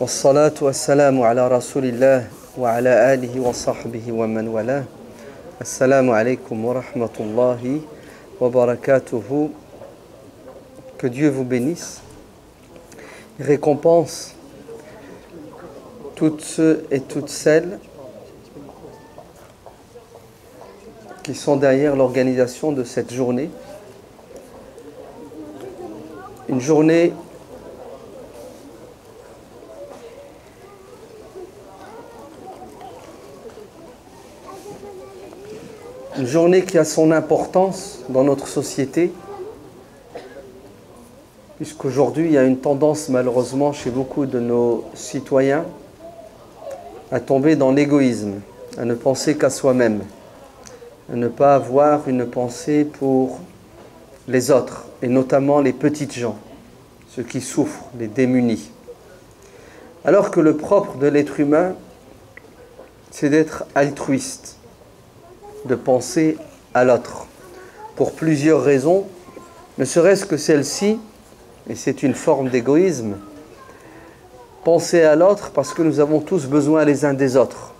والصلاة والسلام على رسول الله وعلى آله وصحبه ومن والاه. Assalamu alaikum wa rahmatullahi wa barakatuhu. Que Dieu vous bénisse et récompense toutes ceux et toutes celles qui sont derrière l'organisation de cette journée. Une journée qui a son importance dans notre société, puisqu'aujourd'hui il y a une tendance malheureusement chez beaucoup de nos citoyens à tomber dans l'égoïsme, à ne penser qu'à soi-même, à ne pas avoir une pensée pour les autres, et notamment les petites gens, ceux qui souffrent, les démunis. Alors que le propre de l'être humain, c'est d'être altruiste, de penser à l'autre, pour plusieurs raisons, ne serait-ce que celle-ci, et c'est une forme d'égoïsme, penser à l'autre parce que nous avons tous besoin les uns des autres.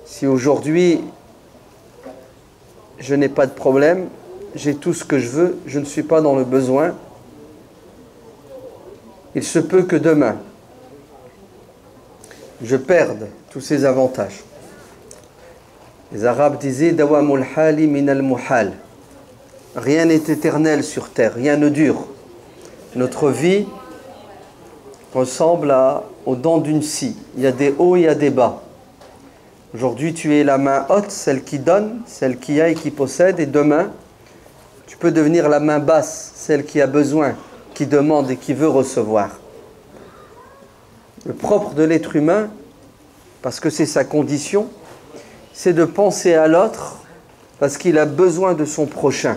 Si aujourd'hui je n'ai pas de problème, j'ai tout ce que je veux, je ne suis pas dans le besoin, il se peut que demain je perde tous ces avantages. Les Arabes disaient « Dawamul hali minal muhal ». Rien n'est éternel sur terre, rien ne dure. Notre vie ressemble aux dents d'une scie. Il y a des hauts, il y a des bas. Aujourd'hui, tu es la main haute, celle qui donne, celle qui a et qui possède. Et demain, tu peux devenir la main basse, celle qui a besoin, qui demande et qui veut recevoir. Le propre de l'être humain, parce que c'est sa condition, c'est de penser à l'autre parce qu'il a besoin de son prochain.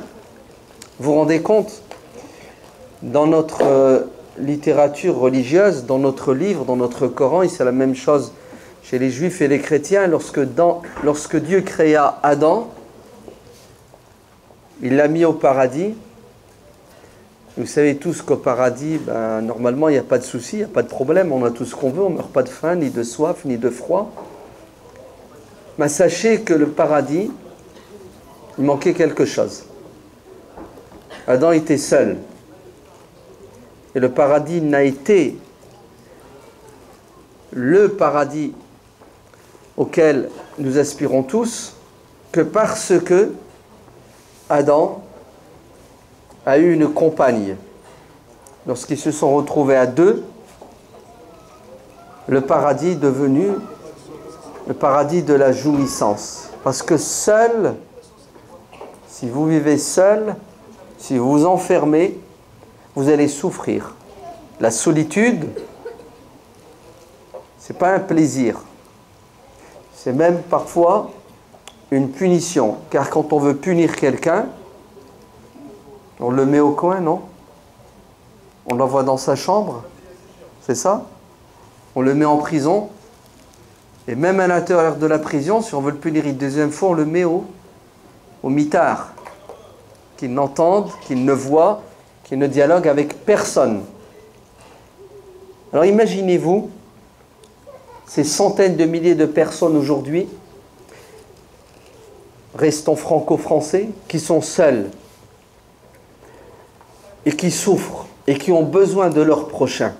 Vous vous rendez compte? Dans notre littérature religieuse, dans notre livre, dans notre Coran, et c'est la même chose chez les Juifs et les chrétiens, lorsque Dieu créa Adam, il l'a mis au paradis. Vous savez tous qu'au paradis, normalement, il n'y a pas de souci, il n'y a pas de problème, on a tout ce qu'on veut, on ne meurt pas de faim, ni de soif, ni de froid. Mais sachez que le paradis, il manquait quelque chose. Adam était seul. Et le paradis n'a été le paradis auquel nous aspirons tous que parce que Adam a eu une compagne. Lorsqu'ils se sont retrouvés à deux, le paradis est devenu le paradis de la jouissance. Parce que seul, si vous vivez seul, si vous vous enfermez, vous allez souffrir. La solitude, c'est pas un plaisir. C'est même parfois une punition. Car quand on veut punir quelqu'un, on le met au coin, non? On l'envoie dans sa chambre, c'est ça? On le met en prison. Et même à l'intérieur de la prison, si on veut le punir une deuxième fois, on le met au mitard. Qu'il n'entende, qu'il ne voit, qu'il ne dialogue avec personne. Alors imaginez-vous, ces centaines de milliers de personnes aujourd'hui, restons franco-français, qui sont seuls et qui souffrent et qui ont besoin de leur prochain.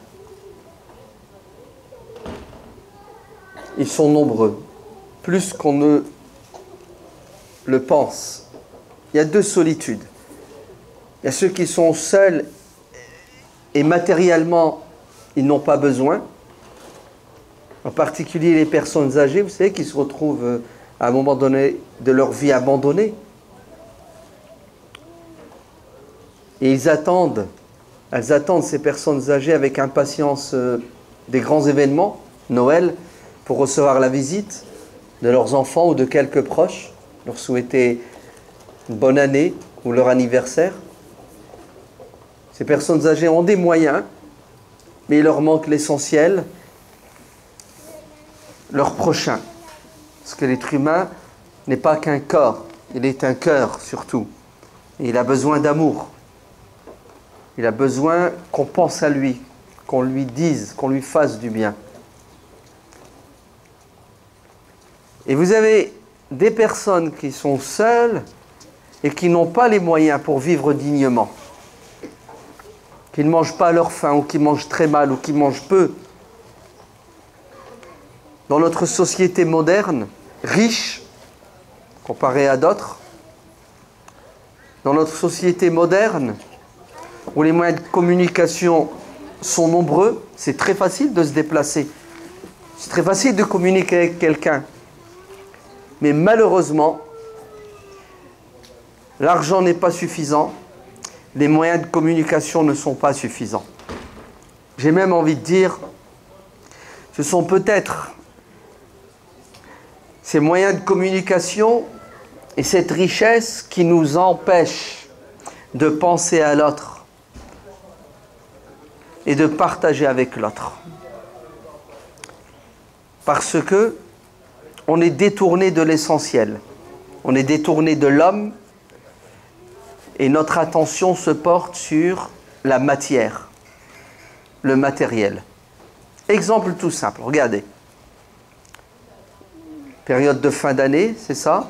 Ils sont nombreux, plus qu'on ne le pense. Il y a deux solitudes. Il y a ceux qui sont seuls et matériellement, ils n'ont pas besoin. En particulier les personnes âgées, vous savez, qui se retrouvent à un moment donné de leur vie abandonnée. Et elles attendent ces personnes âgées avec impatience des grands événements, Noël, pour recevoir la visite de leurs enfants ou de quelques proches, leur souhaiter une bonne année ou leur anniversaire. Ces personnes âgées ont des moyens, mais il leur manque l'essentiel, leur prochain. Parce que l'être humain n'est pas qu'un corps, il est un cœur surtout. Et il a besoin d'amour. Il a besoin qu'on pense à lui, qu'on lui dise, qu'on lui fasse du bien. Et vous avez des personnes qui sont seules et qui n'ont pas les moyens pour vivre dignement, qui ne mangent pas à leur faim, ou qui mangent très mal, ou qui mangent peu. Dans notre société moderne, riche, comparée à d'autres, dans notre société moderne, où les moyens de communication sont nombreux, c'est très facile de se déplacer. C'est très facile de communiquer avec quelqu'un. Mais malheureusement, l'argent n'est pas suffisant, les moyens de communication ne sont pas suffisants. J'ai même envie de dire, ce sont peut-être ces moyens de communication et cette richesse qui nous empêchent de penser à l'autre et de partager avec l'autre. Parce que on est détourné de l'essentiel, on est détourné de l'homme et notre attention se porte sur la matière, le matériel. Exemple tout simple, regardez. Période de fin d'année, c'est ça?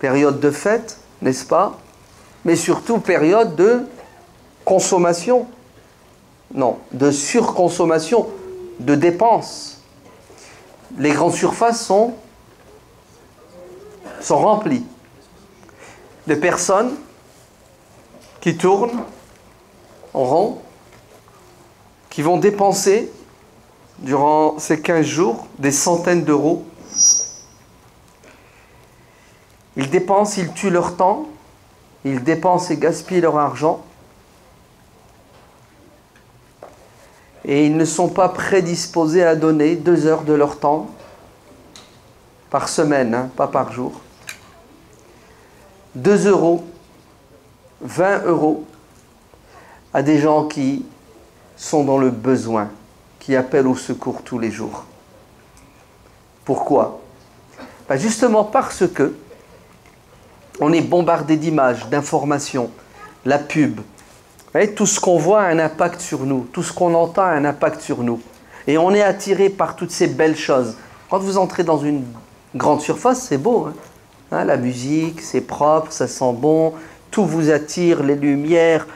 Période de fête, n'est-ce pas? Mais surtout période de consommation. Non, de surconsommation, de dépenses. Les grandes surfaces sont remplies de personnes qui tournent en rond, qui vont dépenser durant ces 15 jours des centaines d'euros. Ils dépensent, ils tuent leur temps, ils dépensent et gaspillent leur argent. Et ils ne sont pas prédisposés à donner 2 heures de leur temps par semaine, hein, pas par jour. 2 euros, 20 euros à des gens qui sont dans le besoin, qui appellent au secours tous les jours. Pourquoi? Ben justement parce que on est bombardé d'images, d'informations, la pub. Vous voyez, tout ce qu'on voit a un impact sur nous, tout ce qu'on entend a un impact sur nous. Et on est attiré par toutes ces belles choses. Quand vous entrez dans une grande surface, c'est beau. Hein, la musique, c'est propre, ça sent bon, tout vous attire, les lumières,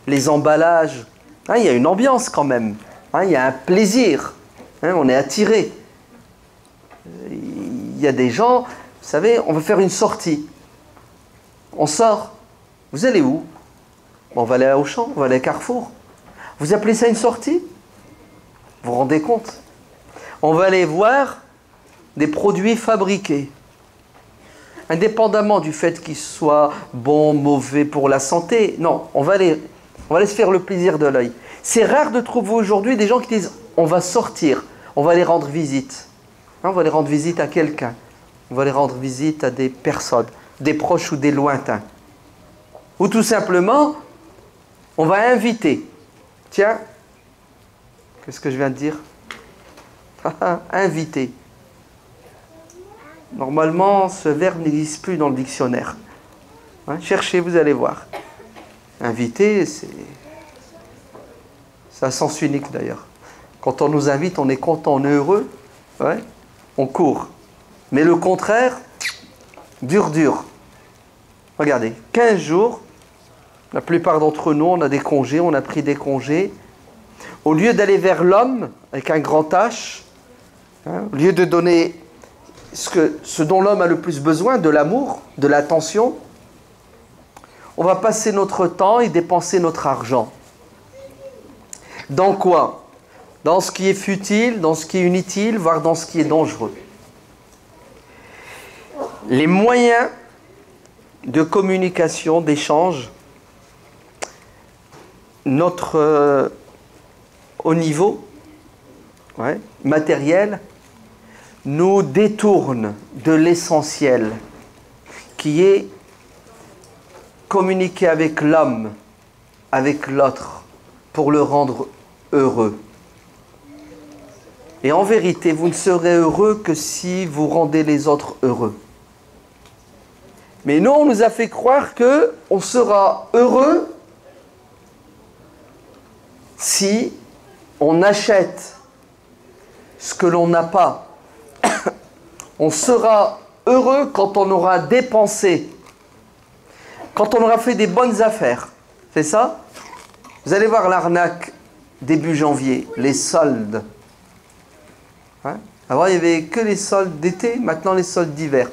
les emballages. Hein, il y a une ambiance quand même, hein, il y a un plaisir, hein, on est attiré. Il y a des gens, vous savez, on veut faire une sortie. On sort. Vous allez où? On va aller à Auchan, on va aller à Carrefour. Vous appelez ça une sortie? Vous vous rendez compte? On va aller voir des produits fabriqués. Indépendamment du fait qu'ils soient bons, mauvais pour la santé. Non, on va aller se faire le plaisir de l'œil. C'est rare de trouver aujourd'hui des gens qui disent on va sortir, on va aller rendre visite. On va aller rendre visite à quelqu'un. On va aller rendre visite à des personnes, des proches ou des lointains. Ou tout simplement, on va inviter. Tiens, qu'est-ce que je viens de dire? Inviter. Normalement, ce verbe n'existe plus dans le dictionnaire. Hein, cherchez, vous allez voir. Inviter, c'est un sens unique d'ailleurs. Quand on nous invite, on est content, on est heureux. Ouais, on court. Mais le contraire, dur. Regardez, 15 jours, la plupart d'entre nous, on a des congés, on a pris des congés. Au lieu d'aller vers l'homme, avec un grand H, hein, au lieu de donner ce dont l'homme a le plus besoin, de l'amour, de l'attention, on va passer notre temps et dépenser notre argent. Dans quoi? Dans ce qui est futile, dans ce qui est inutile, voire dans ce qui est dangereux. Les moyens de communication, d'échange, notre haut niveau matériel nous détourne de l'essentiel qui est communiquer avec l'homme, avec l'autre, pour le rendre heureux. Et en vérité, vous ne serez heureux que si vous rendez les autres heureux. Mais nous, on nous a fait croire qu'on sera heureux si on achète ce que l'on n'a pas, on sera heureux quand on aura dépensé, quand on aura fait des bonnes affaires. C'est ça? Vous allez voir l'arnaque début janvier, les soldes. Hein? Avant, il n'y avait que les soldes d'été, maintenant les soldes d'hiver.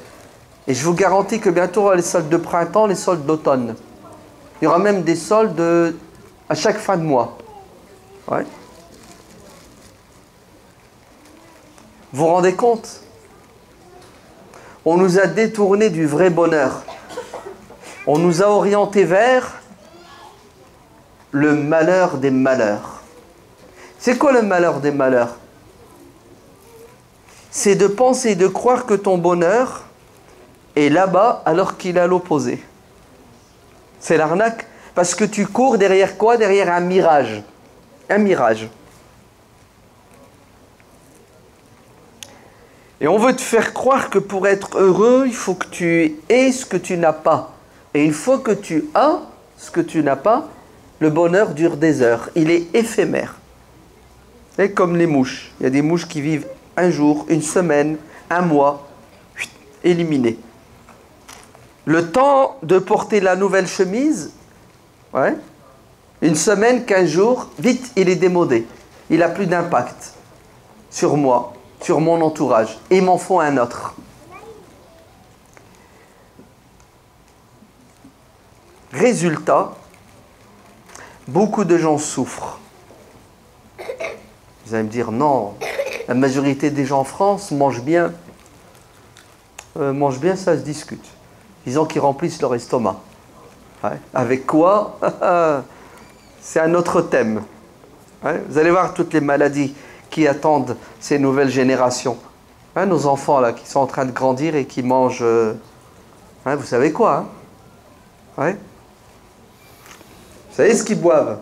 Et je vous garantis que bientôt, on aura les soldes de printemps, les soldes d'automne. Il y aura même des soldes à chaque fin de mois. Ouais. Vous vous rendez compte? On nous a détourné du vrai bonheur. On nous a orientés vers le malheur des malheurs. C'est quoi le malheur des malheurs? C'est de penser et de croire que ton bonheur est là-bas alors qu'il est à l'opposé. C'est l'arnaque. Parce que tu cours derrière quoi? Derrière un mirage. Un mirage. Et on veut te faire croire que pour être heureux, il faut que tu aies ce que tu n'as pas. Et une fois que tu as ce que tu n'as pas, le bonheur dure des heures. Il est éphémère. C'est comme les mouches. Il y a des mouches qui vivent un jour, une semaine, un mois, éliminées. Le temps de porter la nouvelle chemise, ouais, une semaine, 15 jours, vite, il est démodé. Il n'a plus d'impact sur moi, sur mon entourage. Et ils m'en font un autre. Résultat, beaucoup de gens souffrent. Vous allez me dire, non, la majorité des gens en France mangent bien. Mangent bien, ça se discute. Disons qu'ils remplissent leur estomac. Ouais. Avec quoi? C'est un autre thème. Ouais. Vous allez voir toutes les maladies qui attendent ces nouvelles générations. Hein, nos enfants là, qui sont en train de grandir et qui mangent... hein, vous savez quoi? Hein? Ouais. Vous savez ce qu'ils boivent?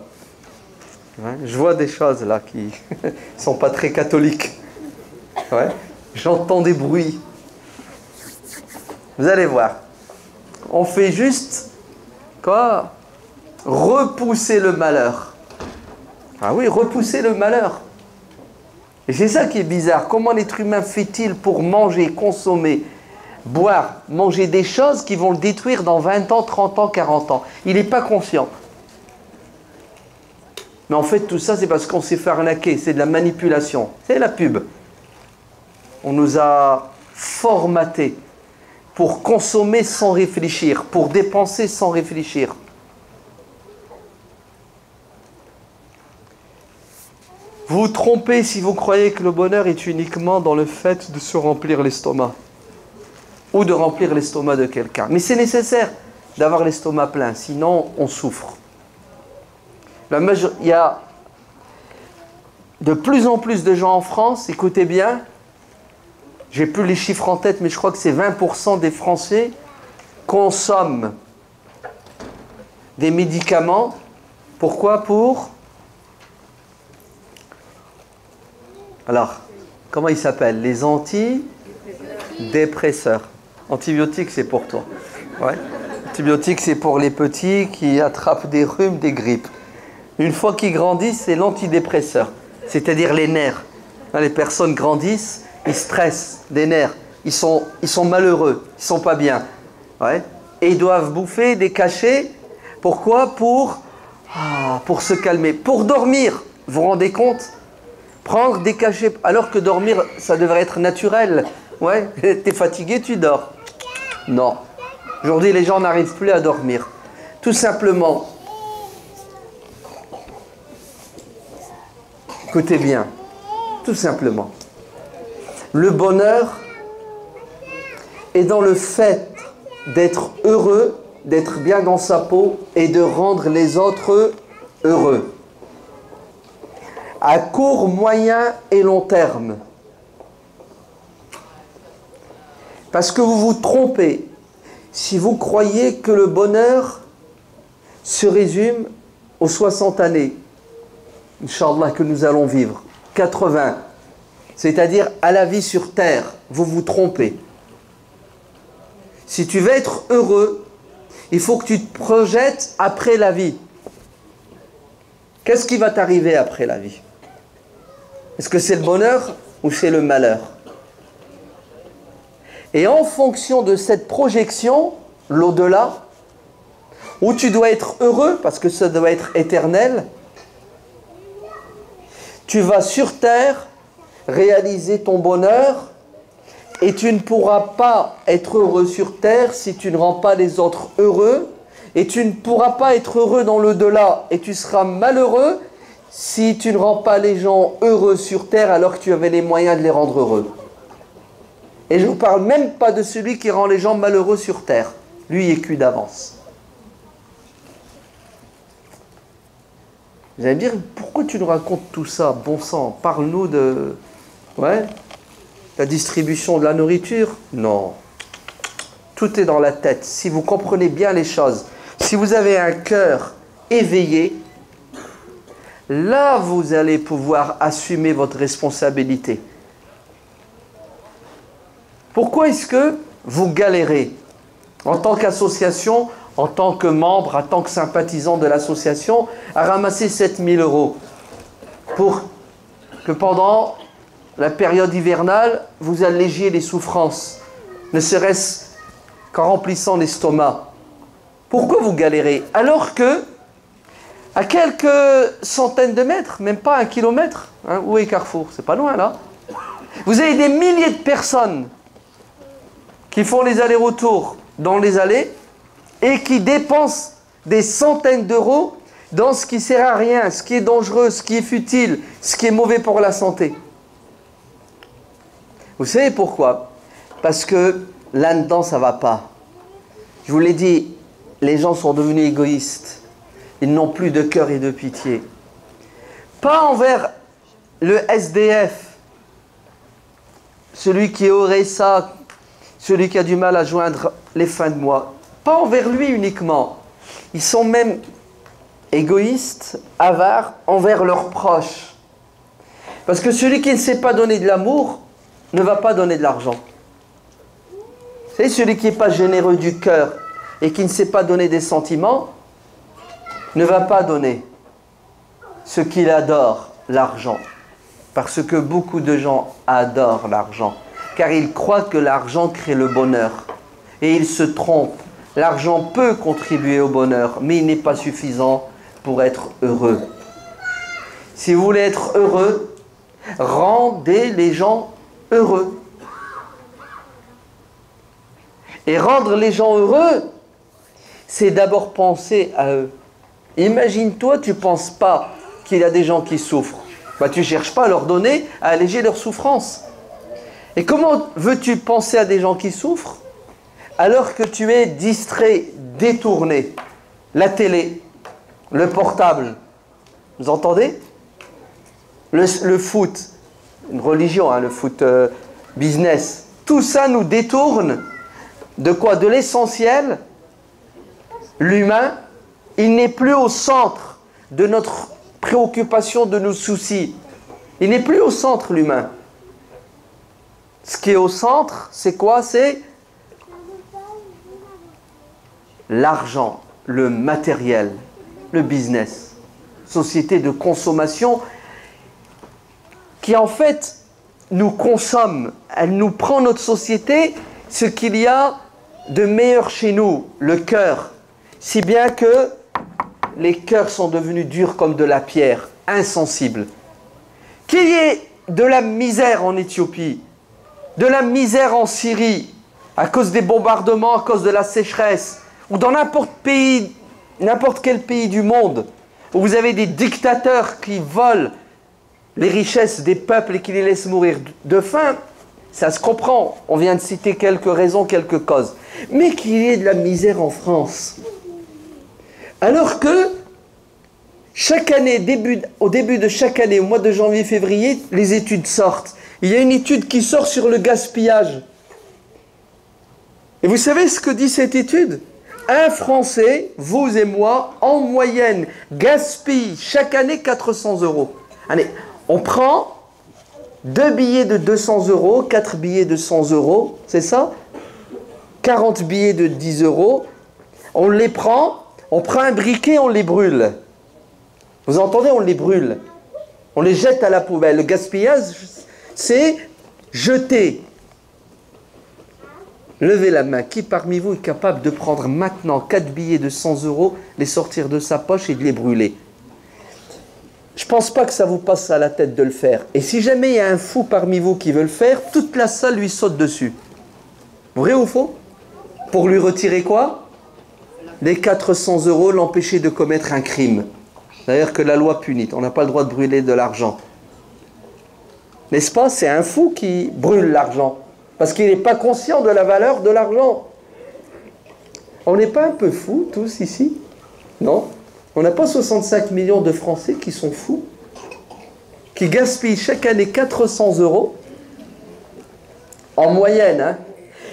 Ouais. Je vois des choses là qui ne sont pas très catholiques. Ouais. J'entends des bruits. Vous allez voir. On fait juste, quoi? Repousser le malheur. Ah oui, repousser le malheur. Et c'est ça qui est bizarre. Comment l'être humain fait-il pour manger, consommer, boire, manger des choses qui vont le détruire dans 20 ans, 30 ans, 40 ans? Il n'est pas conscient. Mais en fait, tout ça, c'est parce qu'on s'est fait arnaquer. C'est de la manipulation. C'est la pub. On nous a formatés pour consommer sans réfléchir, pour dépenser sans réfléchir. Vous vous trompez si vous croyez que le bonheur est uniquement dans le fait de se remplir l'estomac ou de remplir l'estomac de quelqu'un. Mais c'est nécessaire d'avoir l'estomac plein, sinon on souffre. Il y a de plus en plus de gens en France, écoutez bien, j'ai plus les chiffres en tête, mais je crois que c'est 20% des Français consomment des médicaments. Pourquoi? Alors, comment ils s'appellent? Les antidépresseurs. Antibiotiques, c'est pour toi. Ouais. Antibiotiques, c'est pour les petits qui attrapent des rhumes, des grippes. Une fois qu'ils grandissent, c'est l'antidépresseur, c'est-à-dire les nerfs. Les personnes grandissent, ils stressent des nerfs, ils sont malheureux, ils sont pas bien. Ouais. Et ils doivent bouffer des cachets. Pourquoi? Pour se calmer, pour dormir. Vous vous rendez compte? Prendre des cachets, alors que dormir, ça devrait être naturel. Ouais, t'es fatigué, tu dors. Non. Aujourd'hui, les gens n'arrivent plus à dormir. Tout simplement. Écoutez bien. Tout simplement. Le bonheur est dans le fait d'être heureux, d'être bien dans sa peau et de rendre les autres heureux. À court, moyen et long terme. Parce que vous vous trompez si vous croyez que le bonheur se résume aux 60 années, Inch'Allah, que nous allons vivre, 80, c'est-à-dire à la vie sur terre. Vous vous trompez. Si tu veux être heureux, il faut que tu te projettes après la vie. Qu'est-ce qui va t'arriver après la vie? Est-ce que c'est le bonheur ou c'est le malheur? Et en fonction de cette projection, l'au-delà, où tu dois être heureux, parce que ça doit être éternel, tu vas sur terre réaliser ton bonheur, et tu ne pourras pas être heureux sur terre si tu ne rends pas les autres heureux, et tu ne pourras pas être heureux dans l'au-delà, et tu seras malheureux si tu ne rends pas les gens heureux sur terre alors que tu avais les moyens de les rendre heureux. Et je ne vous parle même pas de celui qui rend les gens malheureux sur terre. Lui, il est cuit d'avance. Vous allez me dire, pourquoi tu nous racontes tout ça? Bon sang, parle-nous de... Ouais, la distribution de la nourriture? Non. Tout est dans la tête. Si vous comprenez bien les choses, si vous avez un cœur éveillé, là, vous allez pouvoir assumer votre responsabilité. Pourquoi est-ce que vous galérez en tant qu'association, en tant que membre, en tant que sympathisant de l'association, à ramasser 7 000 € pour que pendant la période hivernale, vous allégiez les souffrances, ne serait-ce qu'en remplissant l'estomac? Pourquoi vous galérez alors que à quelques centaines de mètres, même pas 1 kilomètre, hein, où est Carrefour? C'est pas loin là. Vous avez des milliers de personnes qui font les allers-retours dans les allées et qui dépensent des centaines d'euros dans ce qui sert à rien, ce qui est dangereux, ce qui est futile, ce qui est mauvais pour la santé. Vous savez pourquoi? Parce que là-dedans, ça ne va pas. Je vous l'ai dit, les gens sont devenus égoïstes. Ils n'ont plus de cœur et de pitié. Pas envers le SDF, celui qui aurait ça, celui qui a du mal à joindre les fins de mois. Pas envers lui uniquement. Ils sont même égoïstes, avares envers leurs proches. Parce que celui qui ne sait pas donner de l'amour ne va pas donner de l'argent. C'est celui qui n'est pas généreux du cœur et qui ne sait pas donner des sentiments ne va pas donner ce qu'il adore, l'argent. Parce que beaucoup de gens adorent l'argent. Car ils croient que l'argent crée le bonheur. Et ils se trompent. L'argent peut contribuer au bonheur, mais il n'est pas suffisant pour être heureux. Si vous voulez être heureux, rendez les gens heureux. Et rendre les gens heureux, c'est d'abord penser à eux. Imagine-toi, tu ne penses pas qu'il y a des gens qui souffrent. Bah, tu ne cherches pas à leur donner, à alléger leur souffrance. Et comment veux-tu penser à des gens qui souffrent alors que tu es distrait, détourné? La télé, le portable, vous entendez? Le foot, une religion, hein, le foot business. Tout ça nous détourne de quoi? De l'essentiel. L'humain, il n'est plus au centre de notre préoccupation, de nos soucis. Il n'est plus au centre, l'humain. Ce qui est au centre, c'est quoi? C'est l'argent, le matériel, le business. Société de consommation qui en fait nous consomme. Elle nous prend notre société, ce qu'il y a de meilleur chez nous, le cœur. Si bien que les cœurs sont devenus durs comme de la pierre, insensibles. Qu'il y ait de la misère en Éthiopie, de la misère en Syrie, à cause des bombardements, à cause de la sécheresse, ou dans n'importe quel pays du monde, où vous avez des dictateurs qui volent les richesses des peuples et qui les laissent mourir de faim, ça se comprend. On vient de citer quelques raisons, quelques causes. Mais qu'il y ait de la misère en France. Alors que chaque année, au début de chaque année, au mois de janvier-février, les études sortent. Il y a une étude qui sort sur le gaspillage. Et vous savez ce que dit cette étude? Un Français, vous et moi, en moyenne, gaspille chaque année 400 €. Allez, on prend 2 billets de 200 €, 4 billets de 100 €, c'est ça? 40 billets de 10 €. On les prend, on prend un briquet, on les brûle. Vous entendez, on les brûle. On les jette à la poubelle. Le gaspillage, c'est jeter. Levez la main. Qui parmi vous est capable de prendre maintenant 4 billets de 100 €, les sortir de sa poche et de les brûler? Je ne pense pas que ça vous passe à la tête de le faire. Et si jamais il y a un fou parmi vous qui veut le faire, toute la salle lui saute dessus. Vrai ou faux? Pour lui retirer quoi? Les 400 €, l'empêcher de commettre un crime. D'ailleurs que la loi punit. On n'a pas le droit de brûler de l'argent. N'est-ce pas? C'est un fou qui brûle l'argent. Parce qu'il n'est pas conscient de la valeur de l'argent. On n'est pas un peu fous tous ici? Non? On n'a pas 65 millions de Français qui sont fous, qui gaspillent chaque année 400 € en moyenne. Hein?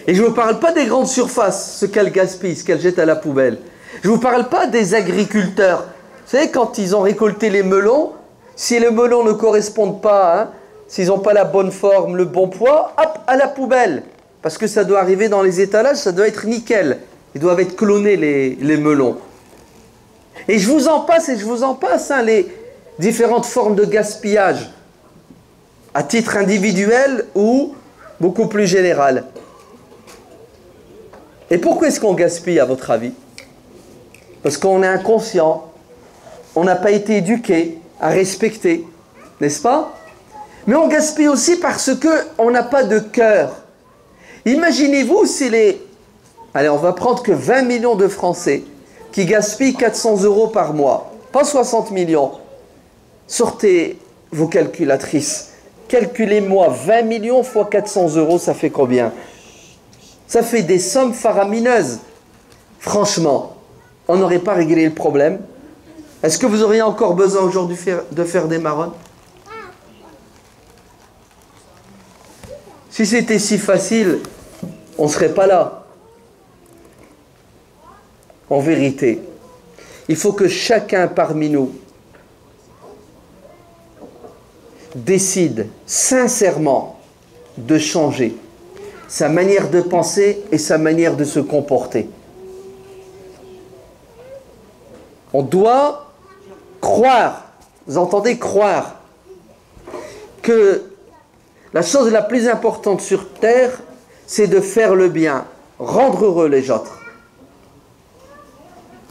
Et je ne vous parle pas des grandes surfaces, ce qu'elles gaspillent, ce qu'elles jettent à la poubelle. Je ne vous parle pas des agriculteurs. Vous savez, quand ils ont récolté les melons, si les melons ne correspondent pas, hein, s'ils n'ont pas la bonne forme, le bon poids, hop, à la poubelle. Parce que ça doit arriver dans les étalages, ça doit être nickel. Ils doivent être clonés, les melons. Et je vous en passe et je vous en passe, hein, les différentes formes de gaspillage, à titre individuel ou beaucoup plus général. Et pourquoi est-ce qu'on gaspille, à votre avis? Parce qu'on est inconscient, on n'a pas été éduqué à respecter, n'est-ce pas? Mais on gaspille aussi parce qu'on n'a pas de cœur. Imaginez-vous si Allez, on va prendre que 20 millions de Français qui gaspillent 400 € par mois, pas 60 millions. Sortez vos calculatrices. Calculez-moi 20 millions fois 400 €, ça fait combien? Ça fait des sommes faramineuses. Franchement, on n'aurait pas réglé le problème. Est-ce que vous auriez encore besoin aujourd'hui de faire des marronnes? Si c'était si facile, on ne serait pas là. En vérité, il faut que chacun parmi nous décide sincèrement de changer sa manière de penser et sa manière de se comporter. On doit croire, vous entendez, croire, que la chose la plus importante sur terre, c'est de faire le bien, rendre heureux les autres.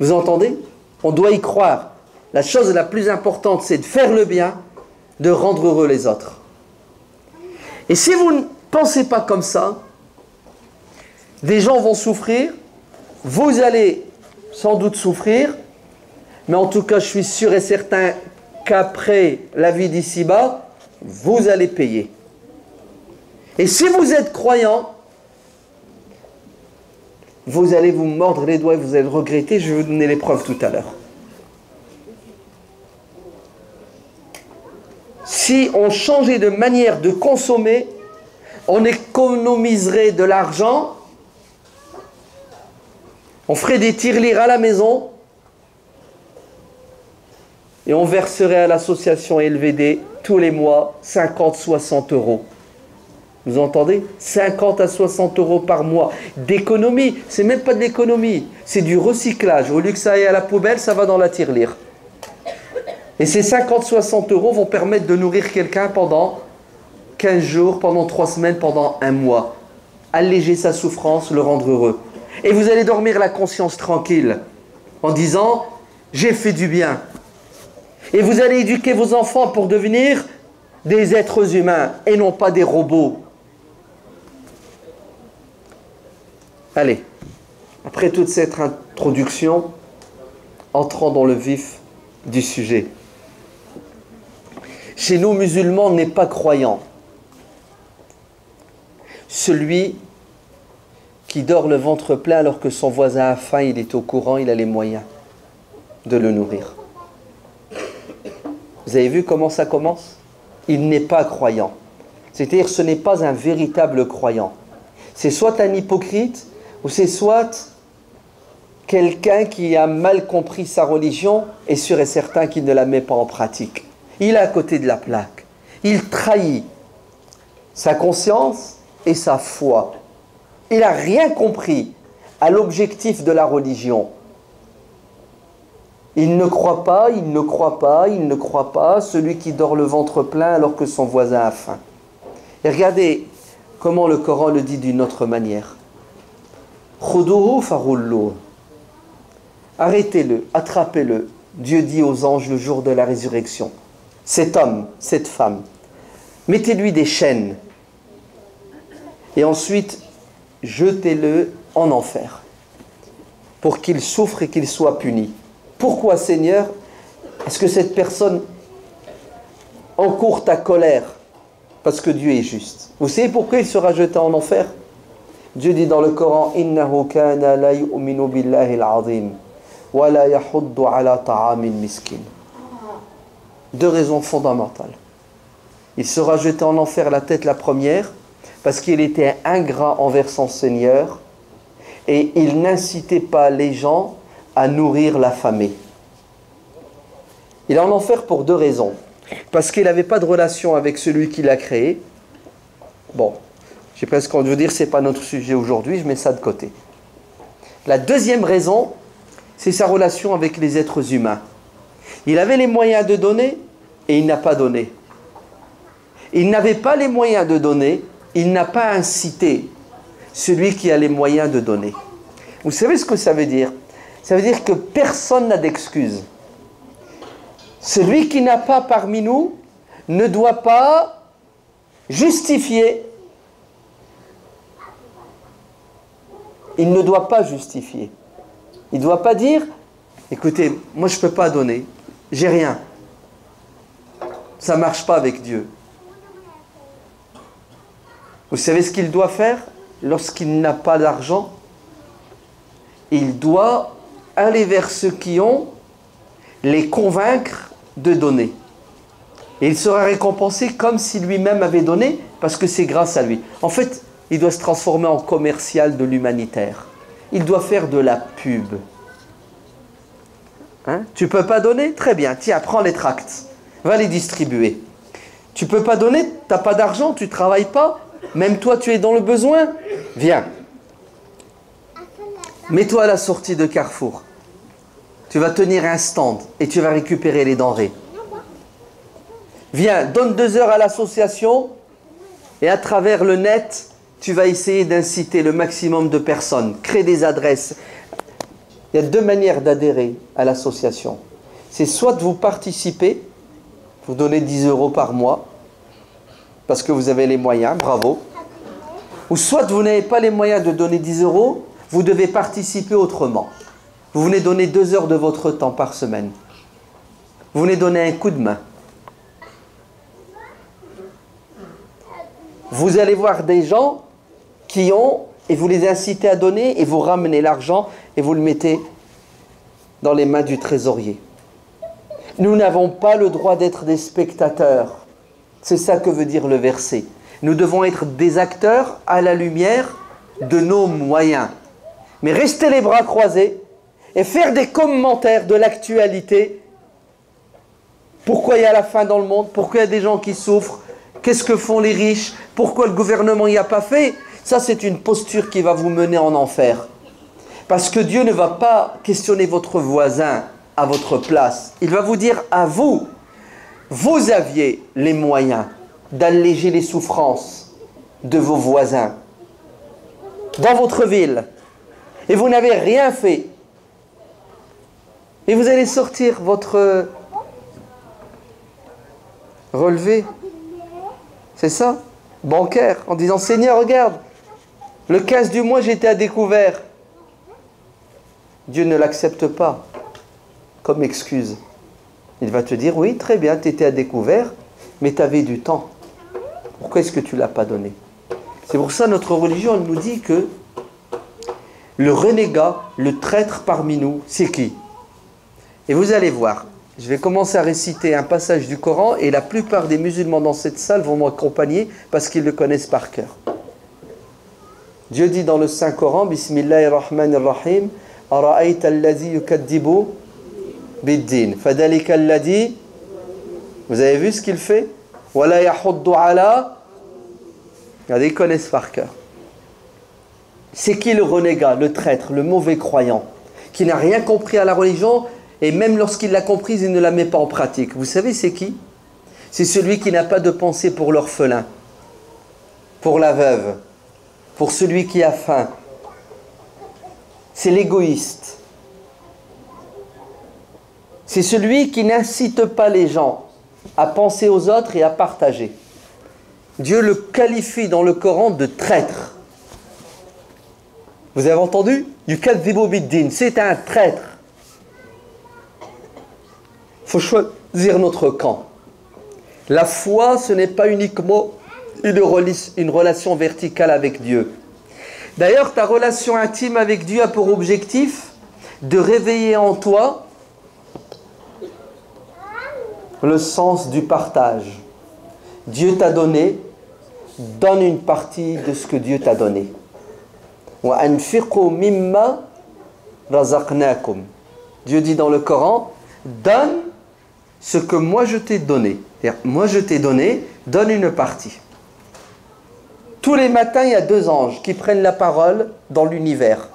Vous entendez? On doit y croire. La chose la plus importante, c'est de faire le bien, de rendre heureux les autres. Et si vous ne pensez pas comme ça, des gens vont souffrir, vous allez sans doute souffrir, mais en tout cas, je suis sûr et certain qu'après la vie d'ici-bas, vous allez payer. Et si vous êtes croyant, vous allez vous mordre les doigts et vous allez le regretter. Je vais vous donner les preuves tout à l'heure. Si on changeait de manière de consommer, on économiserait de l'argent, on ferait des tirelires à la maison et on verserait à l'association LVD tous les mois 50-60 €. Vous entendez? 50 à 60 € par mois d'économie. C'est même pas de l'économie, c'est du recyclage. Au lieu que ça aille à la poubelle, ça va dans la tirelire. Et ces 50-60 € vont permettre de nourrir quelqu'un pendant 15 jours, pendant 3 semaines, pendant un mois. Alléger sa souffrance, le rendre heureux. Et vous allez dormir la conscience tranquille en disant « j'ai fait du bien ». Et vous allez éduquer vos enfants pour devenir des êtres humains et non pas des robots. Allez, après toute cette introduction, entrons dans le vif du sujet. Chez nous, musulmans, n'est pas croyant celui qui dort le ventre plein alors que son voisin a faim, il est au courant, il a les moyens de le nourrir. Vous avez vu comment ça commence? Il n'est pas croyant. C'est-à-dire ce n'est pas un véritable croyant. C'est soit un hypocrite, ou c'est soit quelqu'un qui a mal compris sa religion et sûr et certain qu'il ne la met pas en pratique. Il est à côté de la plaque. Il trahit sa conscience et sa foi. Il n'a rien compris à l'objectif de la religion. Il ne croit pas, il ne croit pas, il ne croit pas, celui qui dort le ventre plein alors que son voisin a faim. Et regardez comment le Coran le dit d'une autre manière. Khuduhu farulluh. Arrêtez-le, attrapez-le. Dieu dit aux anges le jour de la résurrection. Cet homme, cette femme, mettez-lui des chaînes. Et ensuite, jetez-le en enfer. Pour qu'il souffre et qu'il soit puni. Pourquoi, Seigneur, est-ce que cette personne encourt ta colère? Parce que Dieu est juste. Vous savez pourquoi il sera jeté en enfer? Dieu dit dans le Coran, Innahu kana la yu'minu billahi al-azim wa la yahuddu ala ta'amil miskin. Deux raisons fondamentales. Il sera jeté en enfer la tête la première, parce qu'il était ingrat envers son Seigneur et il n'incitait pas les gens à nourrir l'affamé. Il est en enfer pour deux raisons. Parce qu'il n'avait pas de relation avec celui qui l'a créé. Bon, j'ai presque envie de vous dire, ce n'est pas notre sujet aujourd'hui, je mets ça de côté. La deuxième raison, c'est sa relation avec les êtres humains. Il avait les moyens de donner et il n'a pas donné. Il n'avait pas les moyens de donner, il n'a pas incité celui qui a les moyens de donner. Vous savez ce que ça veut dire? Ça veut dire que personne n'a d'excuse. Celui qui n'a pas parmi nous ne doit pas justifier. Il ne doit pas justifier. Il ne doit pas dire, écoutez, moi je ne peux pas donner, j'ai rien. Ça ne marche pas avec Dieu. Vous savez ce qu'il doit faire lorsqu'il n'a pas d'argent? Il doit aller vers ceux qui ont, les convaincre de donner. Et il sera récompensé comme si lui-même avait donné, parce que c'est grâce à lui. En fait, il doit se transformer en commercial de l'humanitaire. Il doit faire de la pub. Hein? Tu ne peux pas donner? Très bien, tiens, prends les tracts. Va les distribuer. Tu ne peux pas donner? Tu n'as pas d'argent? Tu ne travailles pas? Même toi, tu es dans le besoin? Viens. Mets-toi à la sortie de Carrefour. Tu vas tenir un stand et tu vas récupérer les denrées. Viens, donne 2 heures à l'association et à travers le net, tu vas essayer d'inciter le maximum de personnes. Crée des adresses. Il y a 2 manières d'adhérer à l'association. C'est soit de vous participer, vous donnez 10 € par mois, parce que vous avez les moyens, bravo. Ou soit vous n'avez pas les moyens de donner 10 €, vous devez participer autrement. Vous venez donner 2 heures de votre temps par semaine. Vous venez donner un coup de main. Vous allez voir des gens qui ont, et vous les incitez à donner, et vous ramenez l'argent, et vous le mettez dans les mains du trésorier. Nous n'avons pas le droit d'être des spectateurs. C'est ça que veut dire le verset. Nous devons être des acteurs à la lumière de nos moyens. Mais rester les bras croisés et faire des commentaires de l'actualité. Pourquoi il y a la faim dans le monde? Pourquoi il y a des gens qui souffrent? Qu'est-ce que font les riches? Pourquoi le gouvernement n'y a pas fait? Ça, c'est une posture qui va vous mener en enfer. Parce que Dieu ne va pas questionner votre voisin à votre place. Il va vous dire à vous, vous aviez les moyens d'alléger les souffrances de vos voisins dans votre ville. Et vous n'avez rien fait. Et vous allez sortir votre relevé, c'est ça, bancaire, en disant, Seigneur, regarde, le 15 du mois, j'étais à découvert. Dieu ne l'accepte pas comme excuse. Il va te dire, oui, très bien, tu étais à découvert, mais tu avais du temps. Pourquoi est-ce que tu ne l'as pas donné? C'est pour ça notre religion, elle nous dit que le renégat, le traître parmi nous, c'est qui? Et vous allez voir, je vais commencer à réciter un passage du Coran et la plupart des musulmans dans cette salle vont m'accompagner parce qu'ils le connaissent par cœur. Dieu dit dans le Saint-Coran, Bismillahirrahmanirrahim, Ara'ayta allazi yukaddibu bid-din, fadalika alladhi. Vous avez vu ce qu'il fait? Wala yahuddu ala. Regardez, ils connaissent par cœur. C'est qui le renégat, le traître, le mauvais croyant, qui n'a rien compris à la religion Et même lorsqu'il l'a comprise, il ne la met pas en pratique. Vous savez c'est qui? C'est celui qui n'a pas de pensée pour l'orphelin, pour la veuve, pour celui qui a faim. C'est l'égoïste. C'est celui qui n'incite pas les gens à penser aux autres et à partager. Dieu le qualifie dans le Coran de traître. Vous avez entendu? Yukadhibu bid-din, c'est un traître. Il faut choisir notre camp. La foi, ce n'est pas uniquement une relation verticale avec Dieu. D'ailleurs, ta relation intime avec Dieu a pour objectif de réveiller en toi le sens du partage. Dieu t'a donné, donne une partie de ce que Dieu t'a donné. Wa anfiqu mimma razaqnakum. Dieu dit dans le Coran, donne ce que moi je t'ai donné. C'est-à-dire, moi je t'ai donné, donne une partie. Tous les matins, il y a 2 anges qui prennent la parole dans l'univers.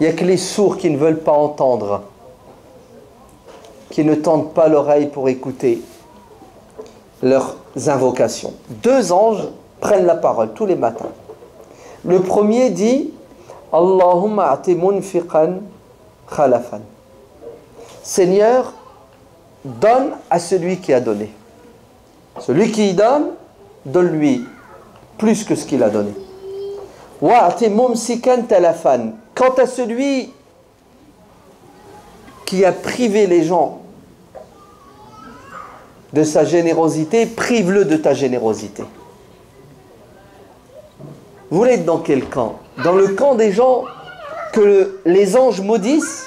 Il n'y a que les sourds qui ne veulent pas entendre, qui ne tendent pas l'oreille pour écouter leurs invocations. 2 anges prennent la parole tous les matins. Le premier dit Allahumma a'ti munfiqan khalafan. Seigneur, donne à celui qui a donné. Celui qui donne, donne-lui plus que ce qu'il a donné. Wa'ati mumsikan talafan. Quant à celui qui a privé les gens de sa générosité, prive-le de ta générosité. Vous voulez être dans quel camp? Dans le camp des gens que les anges maudissent,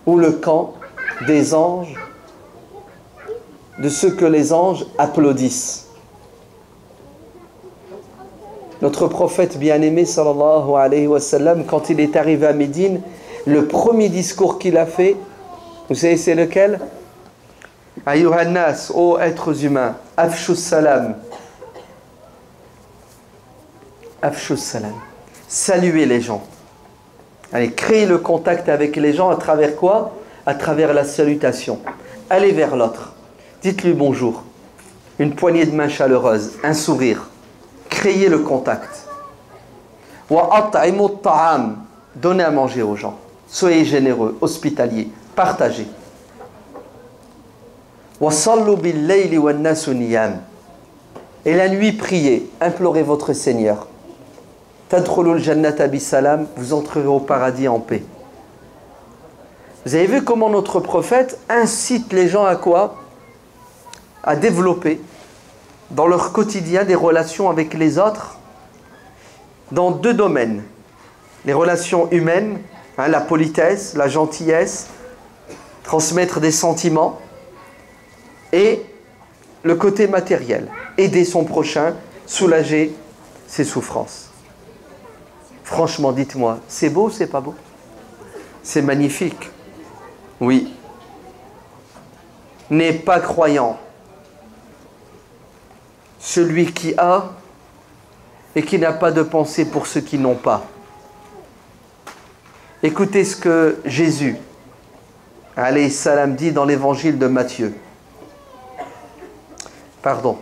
ou le camp des anges, de ceux que les anges applaudissent? Notre prophète bien-aimé sallallahu alayhi wa sallam, quand il est arrivé à Médine, le premier discours qu'il a fait, vous savez c'est lequel? Ayyuhannas, ô êtres humains, afshus salam. Afshus salam. Saluez les gens. Allez, créez le contact avec les gens à travers quoi? À travers la salutation. Allez vers l'autre. Dites-lui bonjour. Une poignée de main chaleureuse, un sourire. Créez le contact. Wa at'imu ta'am. Donnez à manger aux gens. Soyez généreux, hospitaliers, partagez. Wa sallu bil layli wan nasu niyam. Et la nuit, priez, implorez votre Seigneur. Tadkhulul jannata bisalam, vous entrerez au paradis en paix. Vous avez vu comment notre prophète incite les gens à quoi? À développer dans leur quotidien des relations avec les autres dans 2 domaines. Les relations humaines, la politesse, la gentillesse, transmettre des sentiments, et le côté matériel, aider son prochain, soulager ses souffrances. Franchement, dites-moi, c'est beau ou c'est pas beau? C'est magnifique. Oui. N'est pas croyant celui qui a et qui n'a pas de pensée pour ceux qui n'ont pas. Écoutez ce que Jésus, alayhi salam, dit dans l'évangile de Matthieu. Pardon.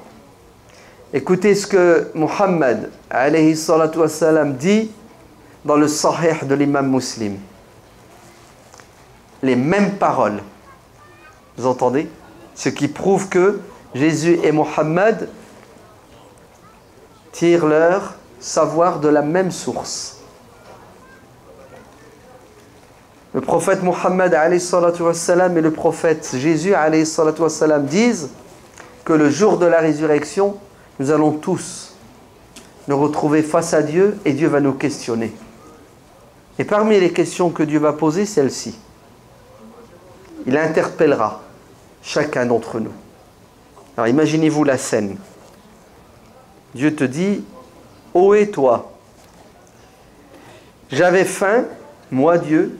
Écoutez ce que Muhammad, alayhi salatu wassalam, dit dans le Sahih de l'imam Muslim. Les mêmes paroles. Vous entendez? Ce qui prouve que Jésus et Muhammad tirent leur savoir de la même source. Le prophète Muhammad alayhi salatu wassalam et le prophète Jésus alayhi salatu wassalam disent que le jour de la résurrection, nous allons tous nous retrouver face à Dieu et Dieu va nous questionner. Et parmi les questions que Dieu va poser, celle-ci. Il interpellera chacun d'entre nous. Alors imaginez-vous la scène. Dieu te dit, ô et toi, j'avais faim, moi Dieu,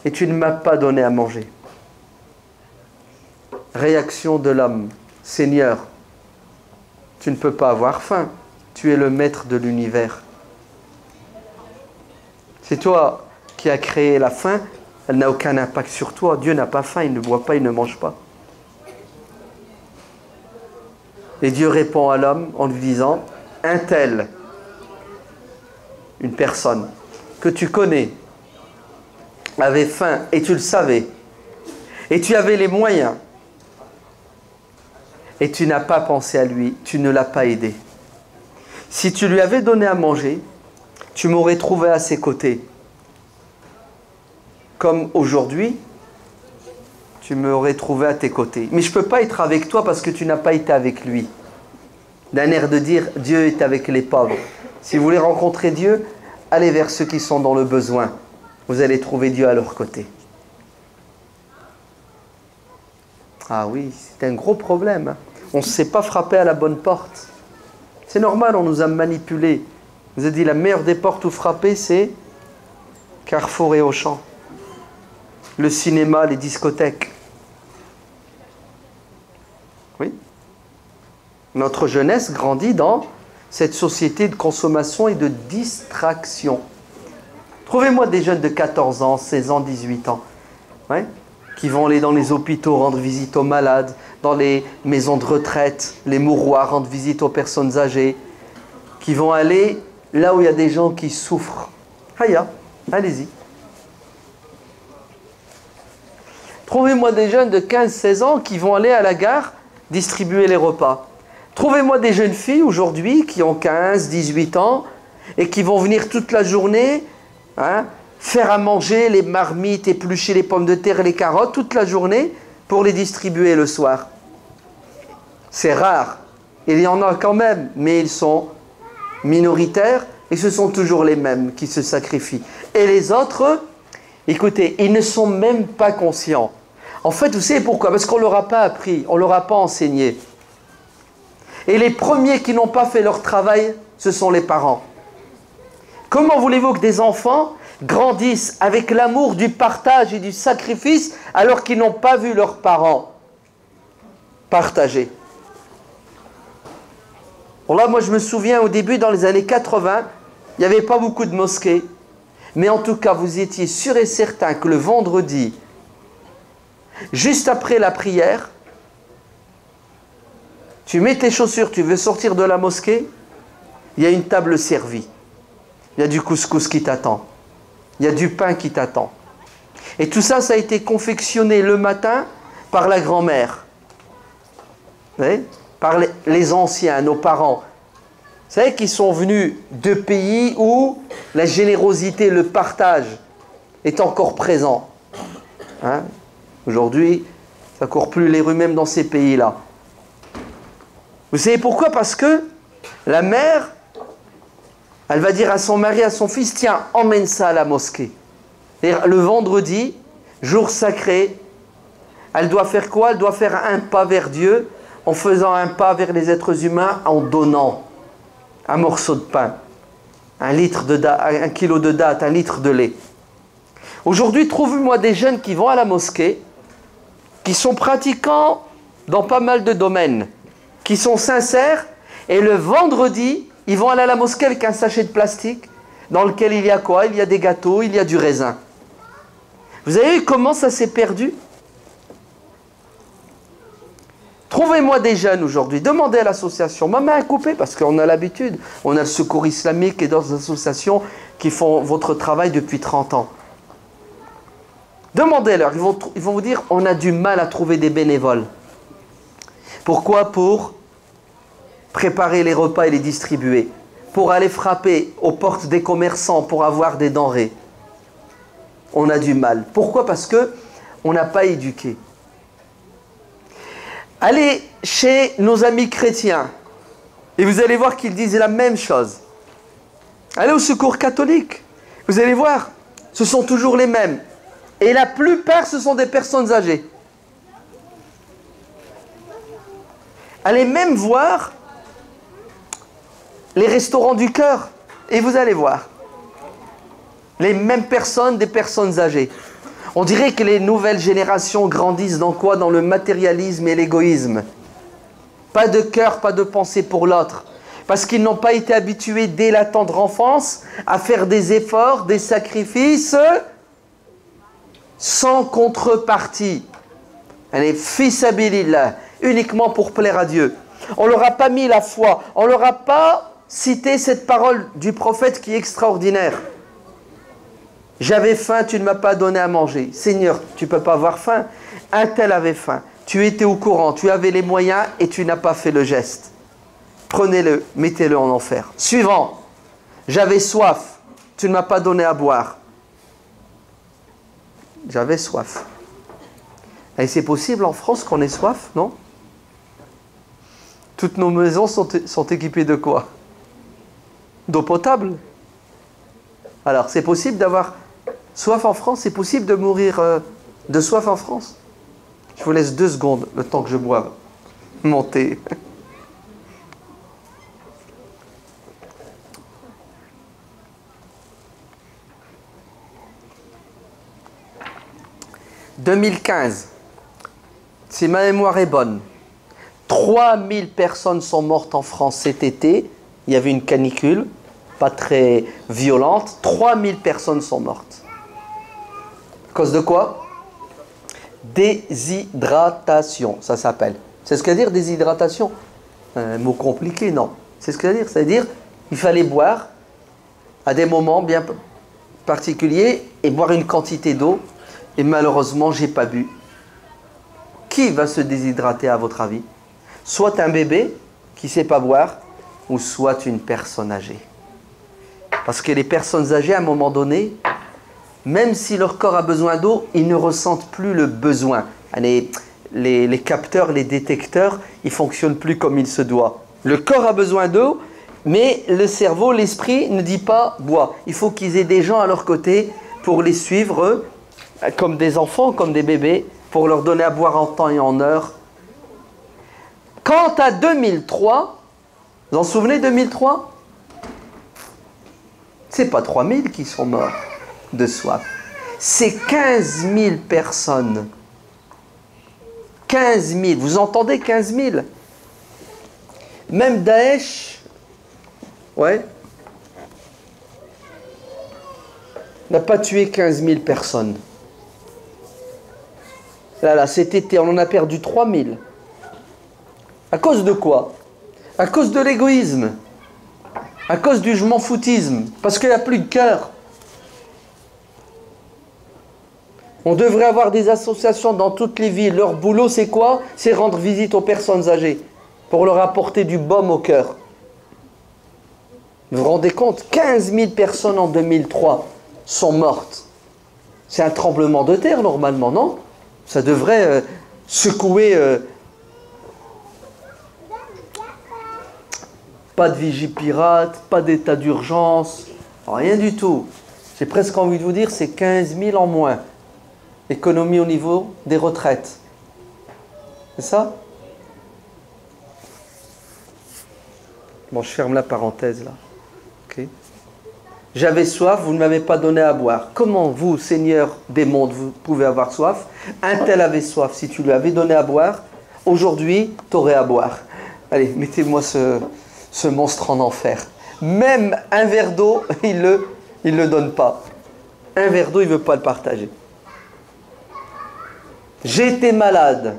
et tu ne m'as pas donné à manger. Réaction de l'homme, Seigneur, tu ne peux pas avoir faim, tu es le maître de l'univers. C'est toi qui a créé la faim, elle n'a aucun impact sur toi. Dieu n'a pas faim, il ne boit pas, il ne mange pas. Et Dieu répond à l'homme en lui disant, un tel, une personne que tu connais, avait faim et tu le savais, et tu avais les moyens, et tu n'as pas pensé à lui, tu ne l'as pas aidé. Si tu lui avais donné à manger, tu m'aurais trouvé à ses côtés. Comme aujourd'hui, tu m'aurais trouvé à tes côtés. Mais je ne peux pas être avec toi parce que tu n'as pas été avec lui. D'un air de dire, Dieu est avec les pauvres. Si vous voulez rencontrer Dieu, allez vers ceux qui sont dans le besoin. Vous allez trouver Dieu à leur côté. Ah oui, c'est un gros problème. On ne sait pas frapper à la bonne porte. C'est normal, on nous a manipulés. Je vous ai dit, la meilleure des portes où frapper, c'est Carrefour et Auchan. Le cinéma, les discothèques. Oui. Notre jeunesse grandit dans cette société de consommation et de distraction. Trouvez-moi des jeunes de 14 ans, 16 ans, 18 ans, ouais, qui vont aller dans les hôpitaux rendre visite aux malades, dans les maisons de retraite, les mouroirs rendre visite aux personnes âgées, qui vont aller là où il y a des gens qui souffrent. Haya, allez-y. Trouvez-moi des jeunes de 15-16 ans qui vont aller à la gare distribuer les repas. Trouvez-moi des jeunes filles aujourd'hui qui ont 15-18 ans et qui vont venir toute la journée, hein, faire à manger les marmites, éplucher les pommes de terre et les carottes toute la journée pour les distribuer le soir. C'est rare. Il y en a quand même, mais ils sont minoritaires et ce sont toujours les mêmes qui se sacrifient. Et les autres, écoutez, ils ne sont même pas conscients. En fait, vous savez pourquoi? Parce qu'on ne leur a pas appris, on ne leur a pas enseigné. Et les premiers qui n'ont pas fait leur travail, ce sont les parents. Comment voulez-vous que des enfants grandissent avec l'amour du partage et du sacrifice alors qu'ils n'ont pas vu leurs parents partager? Bon là, moi je me souviens au début, dans les années 80, il n'y avait pas beaucoup de mosquées. Mais en tout cas, vous étiez sûr et certain que le vendredi, juste après la prière, tu mets tes chaussures, tu veux sortir de la mosquée, il y a une table servie. Il y a du couscous qui t'attend. Il y a du pain qui t'attend. Et tout ça, ça a été confectionné le matin par la grand-mère. Vous voyez ? Par les anciens, nos parents. Vous savez qu'ils sont venus de pays où la générosité, le partage est encore présent. Hein? Aujourd'hui, ça ne court plus les rues même dans ces pays-là. Vous savez pourquoi? Parce que la mère, elle va dire à son mari, à son fils, tiens, emmène ça à la mosquée. Le vendredi, jour sacré, elle doit faire quoi? Elle doit faire un pas vers Dieu en faisant un pas vers les êtres humains en donnant un morceau de pain, un kilo de dattes, un litre de lait. Aujourd'hui, trouvez-moi des jeunes qui vont à la mosquée, qui sont pratiquants dans pas mal de domaines, qui sont sincères, et le vendredi, ils vont aller à la mosquée avec un sachet de plastique dans lequel il y a quoi? Il y a des gâteaux, il y a du raisin. Vous avez vu comment ça s'est perdu? Trouvez-moi des jeunes aujourd'hui, demandez à l'association, ma main est coupée, parce qu'on a l'habitude. On a le Secours Islamique et d'autres associations qui font votre travail depuis 30 ans. Demandez-leur, ils vont vous dire, on a du mal à trouver des bénévoles. Pourquoi? Pour préparer les repas et les distribuer. Pour aller frapper aux portes des commerçants pour avoir des denrées. On a du mal. Pourquoi? Parce qu'on n'a pas éduqué. Allez chez nos amis chrétiens et vous allez voir qu'ils disent la même chose. Allez au Secours catholique, vous allez voir, ce sont toujours les mêmes. Et la plupart, ce sont des personnes âgées. Allez même voir les restaurants du cœur et vous allez voir. Les mêmes personnes, des personnes âgées. On dirait que les nouvelles générations grandissent dans quoi? Dans le matérialisme et l'égoïsme. Pas de cœur, pas de pensée pour l'autre. Parce qu'ils n'ont pas été habitués dès la tendre enfance à faire des efforts, des sacrifices sans contrepartie. Elle est fils sabilillah, uniquement pour plaire à Dieu. On ne leur a pas mis la foi, on ne leur a pas cité cette parole du prophète qui est extraordinaire. J'avais faim, tu ne m'as pas donné à manger. Seigneur, tu ne peux pas avoir faim. Un tel avait faim. Tu étais au courant, tu avais les moyens et tu n'as pas fait le geste. Prenez-le, mettez-le en enfer. Suivant. J'avais soif, tu ne m'as pas donné à boire. J'avais soif. Et c'est possible en France qu'on ait soif, non? Toutes nos maisons sont équipées de quoi? D'eau potable. Alors, c'est possible d'avoir soif en France? C'est possible de mourir de soif en France? Je vous laisse 2 secondes, le temps que je boive mon thé. « 2015, si ma mémoire est bonne, 3000 personnes sont mortes en France cet été. Il y avait une canicule, pas très violente. 3000 personnes sont mortes. À cause de quoi? Déshydratation, ça s'appelle. C'est ce que veut dire déshydratation? Un mot compliqué, non. C'est ce que ça veut dire. C'est-à-dire il fallait boire à des moments bien particuliers et boire une quantité d'eau. Et malheureusement, j'ai pas bu. Qui va se déshydrater à votre avis? Soit un bébé qui ne sait pas boire, ou soit une personne âgée. Parce que les personnes âgées, à un moment donné, même si leur corps a besoin d'eau, ils ne ressentent plus le besoin. Les capteurs, les détecteurs, ils ne fonctionnent plus comme il se doit. Le corps a besoin d'eau, mais le cerveau, l'esprit ne dit pas « bois ». Il faut qu'ils aient des gens à leur côté pour les suivre, comme des enfants, comme des bébés, pour leur donner à boire en temps et en heure. Quant à 2003, vous vous en souvenez 2003? C'est pas 3000 qui sont morts de soif. C'est 15 000 personnes. 15 000. Vous entendez 15 000? Même Daesh, ouais, n'a pas tué 15 000 personnes. Là, cet été, on en a perdu 3 000. À cause de quoi? À cause de l'égoïsme. À cause du je m'en foutisme. Parce qu'il n'y a plus de cœur. On devrait avoir des associations dans toutes les villes. Leur boulot, c'est quoi? C'est rendre visite aux personnes âgées. Pour leur apporter du baume au cœur. Vous vous rendez compte? 15 000 personnes en 2003 sont mortes. C'est un tremblement de terre, normalement, non? Ça devrait secouer... pas de Vigipirate, pas d'état d'urgence, rien du tout. J'ai presque envie de vous dire, c'est 15 000 en moins. Économie au niveau des retraites. C'est ça? Bon, je ferme la parenthèse là. Okay. J'avais soif, vous ne m'avez pas donné à boire. Comment vous, Seigneur des mondes, vous pouvez avoir soif? Un tel avait soif, si tu lui avais donné à boire, aujourd'hui, tu aurais à boire. Allez, mettez-moi ce monstre en enfer. Même un verre d'eau, il le donne pas. Un verre d'eau, il ne veut pas le partager. J'étais malade.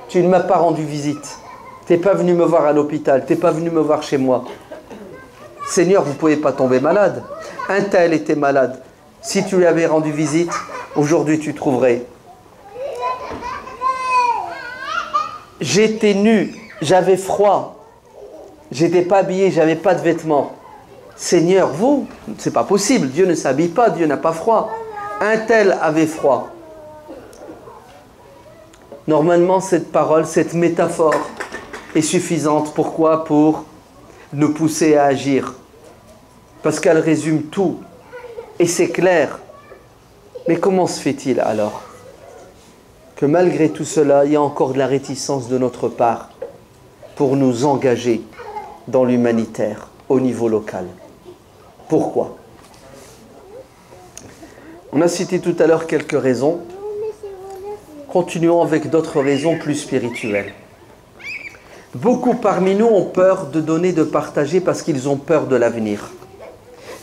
Tu ne m'as pas rendu visite. Tu n'es pas venu me voir à l'hôpital. Tu n'es pas venu me voir chez moi. Seigneur, vous ne pouvez pas tomber malade. Un tel était malade. Si tu lui avais rendu visite, aujourd'hui tu trouverais. J'étais nu, j'avais froid. J'étais pas habillé, j'avais pas de vêtements. Seigneur, vous, c'est pas possible. Dieu ne s'habille pas, Dieu n'a pas froid. Un tel avait froid. Normalement, cette parole, cette métaphore est suffisante. Pourquoi? Pour nous pousser à agir. Parce qu'elle résume tout. Et c'est clair. Mais comment se fait-il alors que malgré tout cela, il y a encore de la réticence de notre part pour nous engager dans l'humanitaire au niveau local? Pourquoi? On a cité tout à l'heure quelques raisons. Continuons avec d'autres raisons plus spirituelles. Beaucoup parmi nous ont peur de donner, de partager parce qu'ils ont peur de l'avenir.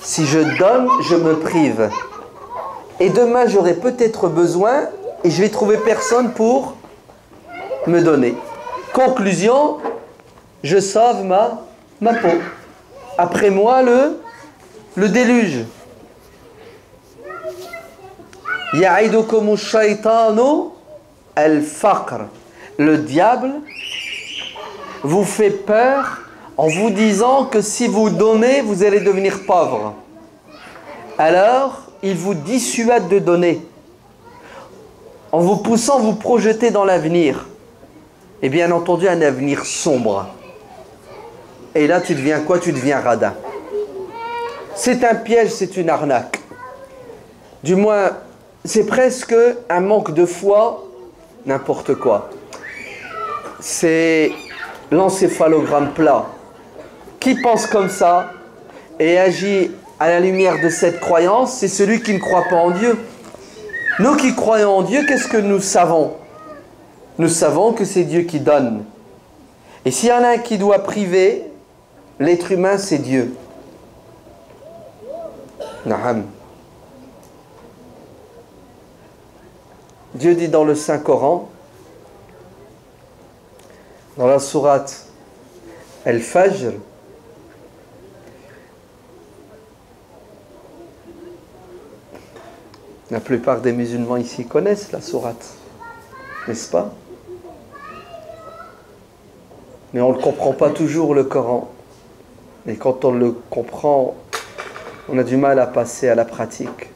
Si je donne, je me prive. Et demain, j'aurai peut-être besoin et je vais trouver personne pour me donner. Conclusion, je sauve ma peau. Après moi, le déluge. Ya'idukumu shaytanu al-faqr. Le diable vous fait peur en vous disant que si vous donnez, vous allez devenir pauvre. Alors, il vous dissuade de donner. En vous poussant, vous projeter dans l'avenir. Et bien entendu, un avenir sombre. Et là, tu deviens quoi? Tu deviens radin. C'est un piège, c'est une arnaque. Du moins, c'est presque un manque de foi, n'importe quoi. C'est l'encéphalogramme plat. Qui pense comme ça et agit à la lumière de cette croyance, c'est celui qui ne croit pas en Dieu. Nous qui croyons en Dieu, qu'est-ce que nous savons? Nous savons que c'est Dieu qui donne. Et s'il y en a un qui doit priver, l'être humain, c'est Dieu. Na'am. Dieu dit dans le Saint-Coran, dans la sourate Al-Fajr, la plupart des musulmans ici connaissent la sourate, n'est-ce pas? Mais on ne comprend pas toujours le Coran. Et quand on le comprend, on a du mal à passer à la pratique.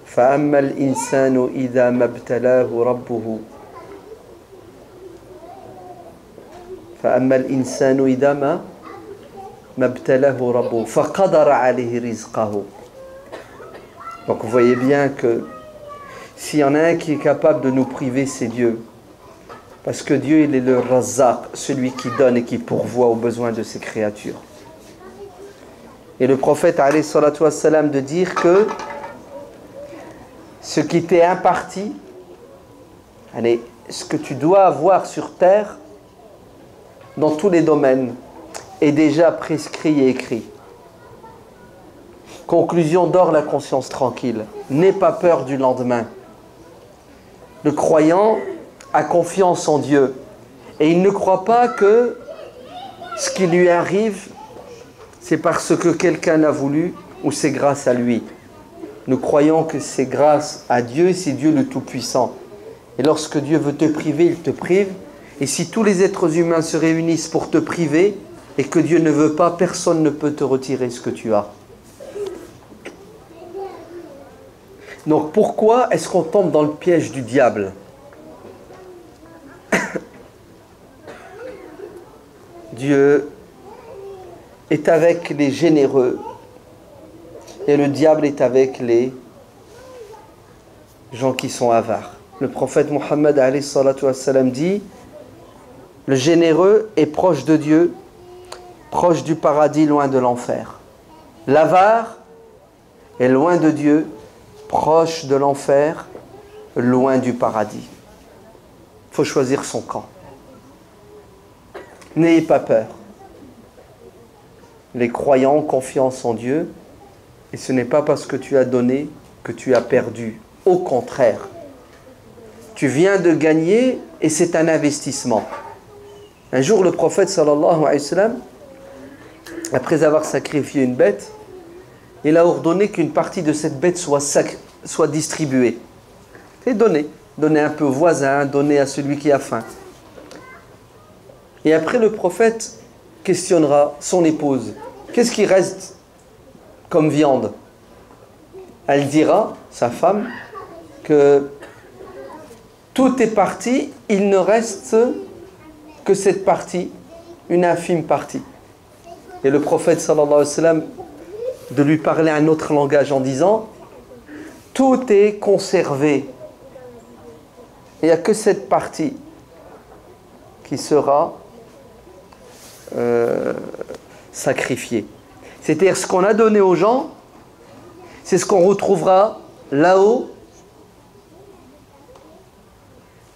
فَأَمَّا الْإِنسَانُ إِذَا مَا ابْتَلَاهُ رَبُّهُ فَأَمَّا الْإِنسَانُ إِذَا مَا ابْتَلَاهُ رَبُّهُ فَقَدَرَ عَلَيْهِ رِزْقَهُ. Donc vous voyez bien que s'il y en a un qui est capable de nous priver, c'est Dieu. Parce que Dieu, il est le Razzaq, celui qui donne et qui pourvoit aux besoins de ses créatures. Et le prophète alayhi salatu wassalam de dire que ce qui t'est imparti, allez, ce que tu dois avoir sur terre, dans tous les domaines, est déjà prescrit et écrit. Conclusion, dors la conscience tranquille. N'aie pas peur du lendemain. Le croyant a confiance en Dieu. Et il ne croit pas que ce qui lui arrive, c'est parce que quelqu'un l'a voulu ou c'est grâce à lui. Nous croyons que c'est grâce à Dieu et c'est Dieu le Tout-Puissant. Et lorsque Dieu veut te priver, il te prive. Et si tous les êtres humains se réunissent pour te priver et que Dieu ne veut pas, personne ne peut te retirer ce que tu as. Donc pourquoi est-ce qu'on tombe dans le piège du diable? Dieu est avec les généreux et le diable est avec les gens qui sont avares. Le prophète Mohammed alayhi salatu wassalam dit: le généreux est proche de Dieu, proche du paradis, loin de l'enfer. L'avare est loin de Dieu, proche de l'enfer, loin du paradis. Il faut choisir son camp. N'ayez pas peur. Les croyants ont confiance en Dieu et ce n'est pas parce que tu as donné que tu as perdu. Au contraire, tu viens de gagner et c'est un investissement. Un jour, le prophète sallallahu alayhi wa sallam, après avoir sacrifié une bête, il a ordonné qu'une partie de cette bête soit distribuée. Et donnée. Donner un peu au voisin, donner à celui qui a faim. Et après, le prophète questionnera son épouse. Qu'est-ce qui reste comme viande? Elle dira, sa femme, que tout est parti, il ne reste que cette partie, une infime partie. Et le prophète sallallahu alayhi wa sallam de lui parler un autre langage en disant: tout est conservé. Il n'y a que cette partie qui sera sacrifiée. C'est-à-dire ce qu'on a donné aux gens, c'est ce qu'on retrouvera là-haut.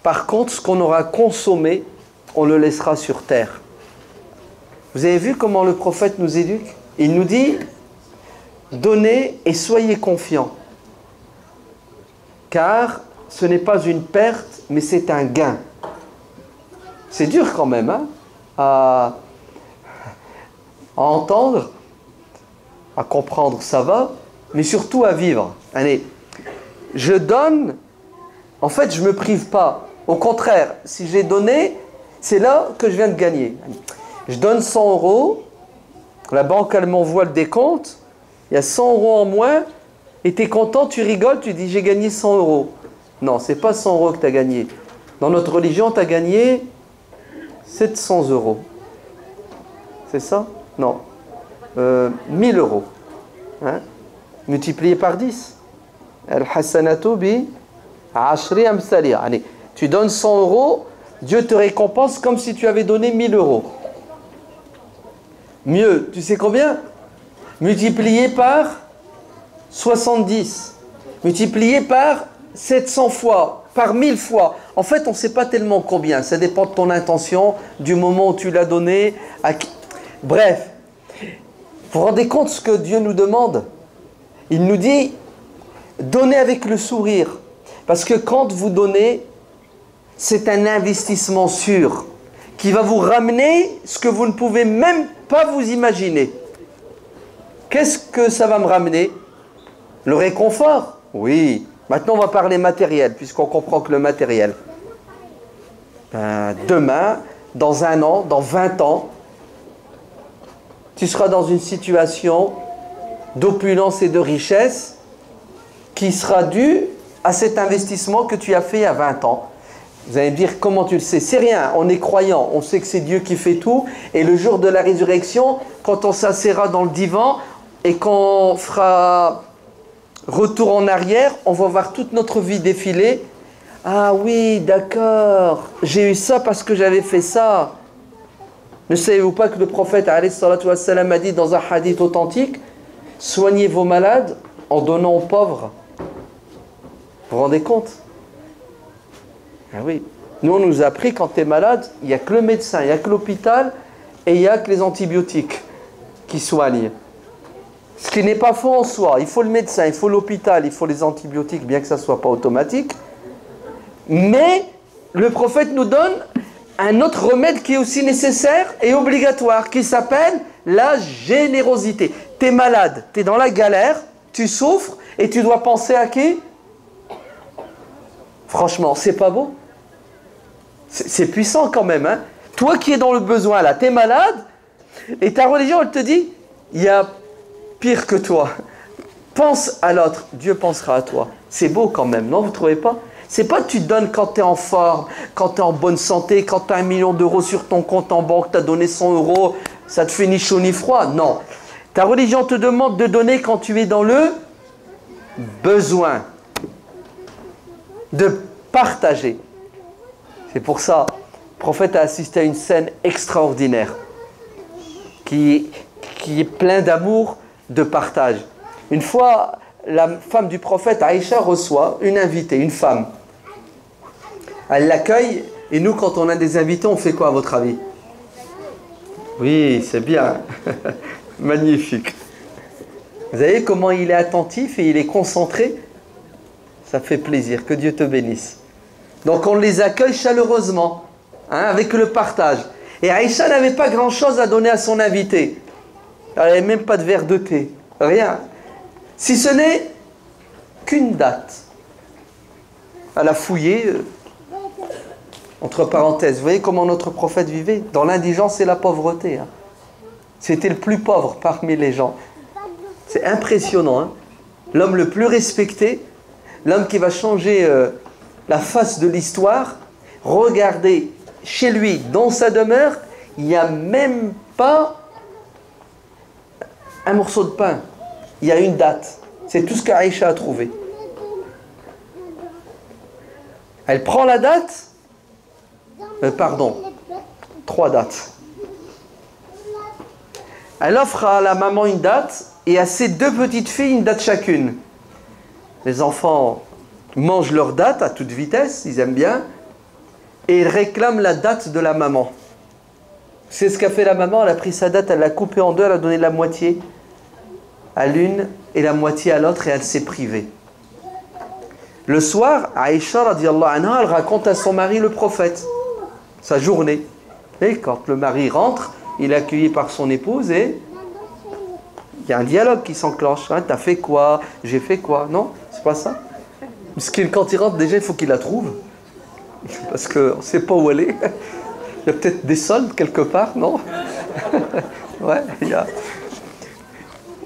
Par contre, ce qu'on aura consommé, on le laissera sur terre. Vous avez vu comment le prophète nous éduque? Il nous dit, donnez et soyez confiants. Car ce n'est pas une perte, mais c'est un gain. C'est dur quand même, hein, à entendre, à comprendre, ça va, mais surtout à vivre. Allez, je donne, en fait, je ne me prive pas. Au contraire, si j'ai donné, c'est là que je viens de gagner. Je donne 100 euros, la banque, elle m'envoie le décompte, il y a 100 euros en moins, et tu es content, tu rigoles, tu dis j'ai gagné 100 euros. Non, ce n'est pas 100 euros que tu as gagné. Dans notre religion, tu as gagné 700 euros. C'est ça? Non. 1000 euros. Hein? Multiplié par 10. Al-Hassanatu bi ashri amthaliha. Allez, tu donnes 100 euros, Dieu te récompense comme si tu avais donné 1000 euros. Mieux, tu sais combien? Multiplié par 70. Multiplié par 700 fois, par 1000 fois. En fait, on ne sait pas tellement combien. Ça dépend de ton intention, du moment où tu l'as donné. Bref, vous vous rendez compte ce que Dieu nous demande? Il nous dit, donnez avec le sourire. Parce que quand vous donnez, c'est un investissement sûr qui va vous ramener ce que vous ne pouvez même pas vous imaginer. Qu'est-ce que ça va me ramener? Le réconfort? Oui. Maintenant, on va parler matériel, puisqu'on comprend que le matériel. Demain, dans 1 an, dans 20 ans, tu seras dans une situation d'opulence et de richesse qui sera due à cet investissement que tu as fait il y a 20 ans. Vous allez me dire, comment tu le sais? C'est rien, on est croyant, on sait que c'est Dieu qui fait tout. Et le jour de la résurrection, quand on s'assera dans le divan et qu'on fera retour en arrière, on va voir toute notre vie défiler. Ah oui, d'accord, j'ai eu ça parce que j'avais fait ça. Ne savez-vous pas que le prophète alayhi salatu wassalam a dit dans un hadith authentique, soignez vos malades en donnant aux pauvres. Vous vous rendez compte? Ah oui. Nous, on nous a appris, quand tu es malade, il n'y a que le médecin, il n'y a que l'hôpital et il n'y a que les antibiotiques qui soignent. Ce qui n'est pas faux en soi. Il faut le médecin, il faut l'hôpital, il faut les antibiotiques, bien que ça ne soit pas automatique. Mais le prophète nous donne un autre remède qui est aussi nécessaire et obligatoire, qui s'appelle la générosité. Tu es malade, tu es dans la galère, tu souffres et tu dois penser à qui? Franchement, c'est pas beau? C'est puissant quand même, hein? Toi qui es dans le besoin là, tu es malade et ta religion elle te dit, il y a pire que toi. Pense à l'autre, Dieu pensera à toi. C'est beau quand même, non? Vous ne trouvez pas? C'est pas que tu donnes quand tu es en forme, quand tu es en bonne santé, quand tu as 1 million d'euros sur ton compte en banque, tu as donné 100 euros, ça te fait ni chaud ni froid. Non. Ta religion te demande de donner quand tu es dans le besoin. De partager. C'est pour ça, le prophète a assisté à une scène extraordinaire qui est plein d'amour, de partage. Une fois, la femme du prophète Aïcha reçoit une invitée, une femme. Elle l'accueille et nous, quand on a des invités, on fait quoi à votre avis? Oui, c'est bien. Magnifique. Vous voyez comment il est attentif et il est concentré? Ça fait plaisir, que Dieu te bénisse. Donc on les accueille chaleureusement, hein, avec le partage. Et Aïcha n'avait pas grand-chose à donner à son invité. Elle n'avait même pas de verre de thé, rien. Si ce n'est qu'une date. Elle a fouillé, entre parenthèses. Vous voyez comment notre prophète vivait? Dans l'indigence et la pauvreté. Hein. C'était le plus pauvre parmi les gens. C'est impressionnant. Hein. L'homme le plus respecté, l'homme qui va changer la face de l'histoire. Regardez, chez lui, dans sa demeure, il n'y a même pas un morceau de pain. Il y a une date. C'est tout ce qu'Aïcha a trouvé. Elle prend la date. 3 dates. Elle offre à la maman une date et à ses 2 petites filles une date chacune. Les enfants mangent leur date à toute vitesse, ils aiment bien. et il réclame la date de la maman. C'est ce qu'a fait la maman, elle a pris sa date, elle l'a coupée en deux, elle a donné la moitié à l'une et la moitié à l'autre et elle s'est privée. Le soir, Aïcha radiallahu anha, elle raconte à son mari le prophète, sa journée. Et quand le mari rentre, il est accueilli par son épouse et il y a un dialogue qui s'enclenche. Hein, t'as fait quoi? J'ai fait quoi? Non, c'est pas ça. Parce que quand il rentre, déjà, il faut qu'il la trouve. Parce qu'on ne sait pas où elle est. Il y a peut-être des soldes quelque part, non? Ouais, il y a...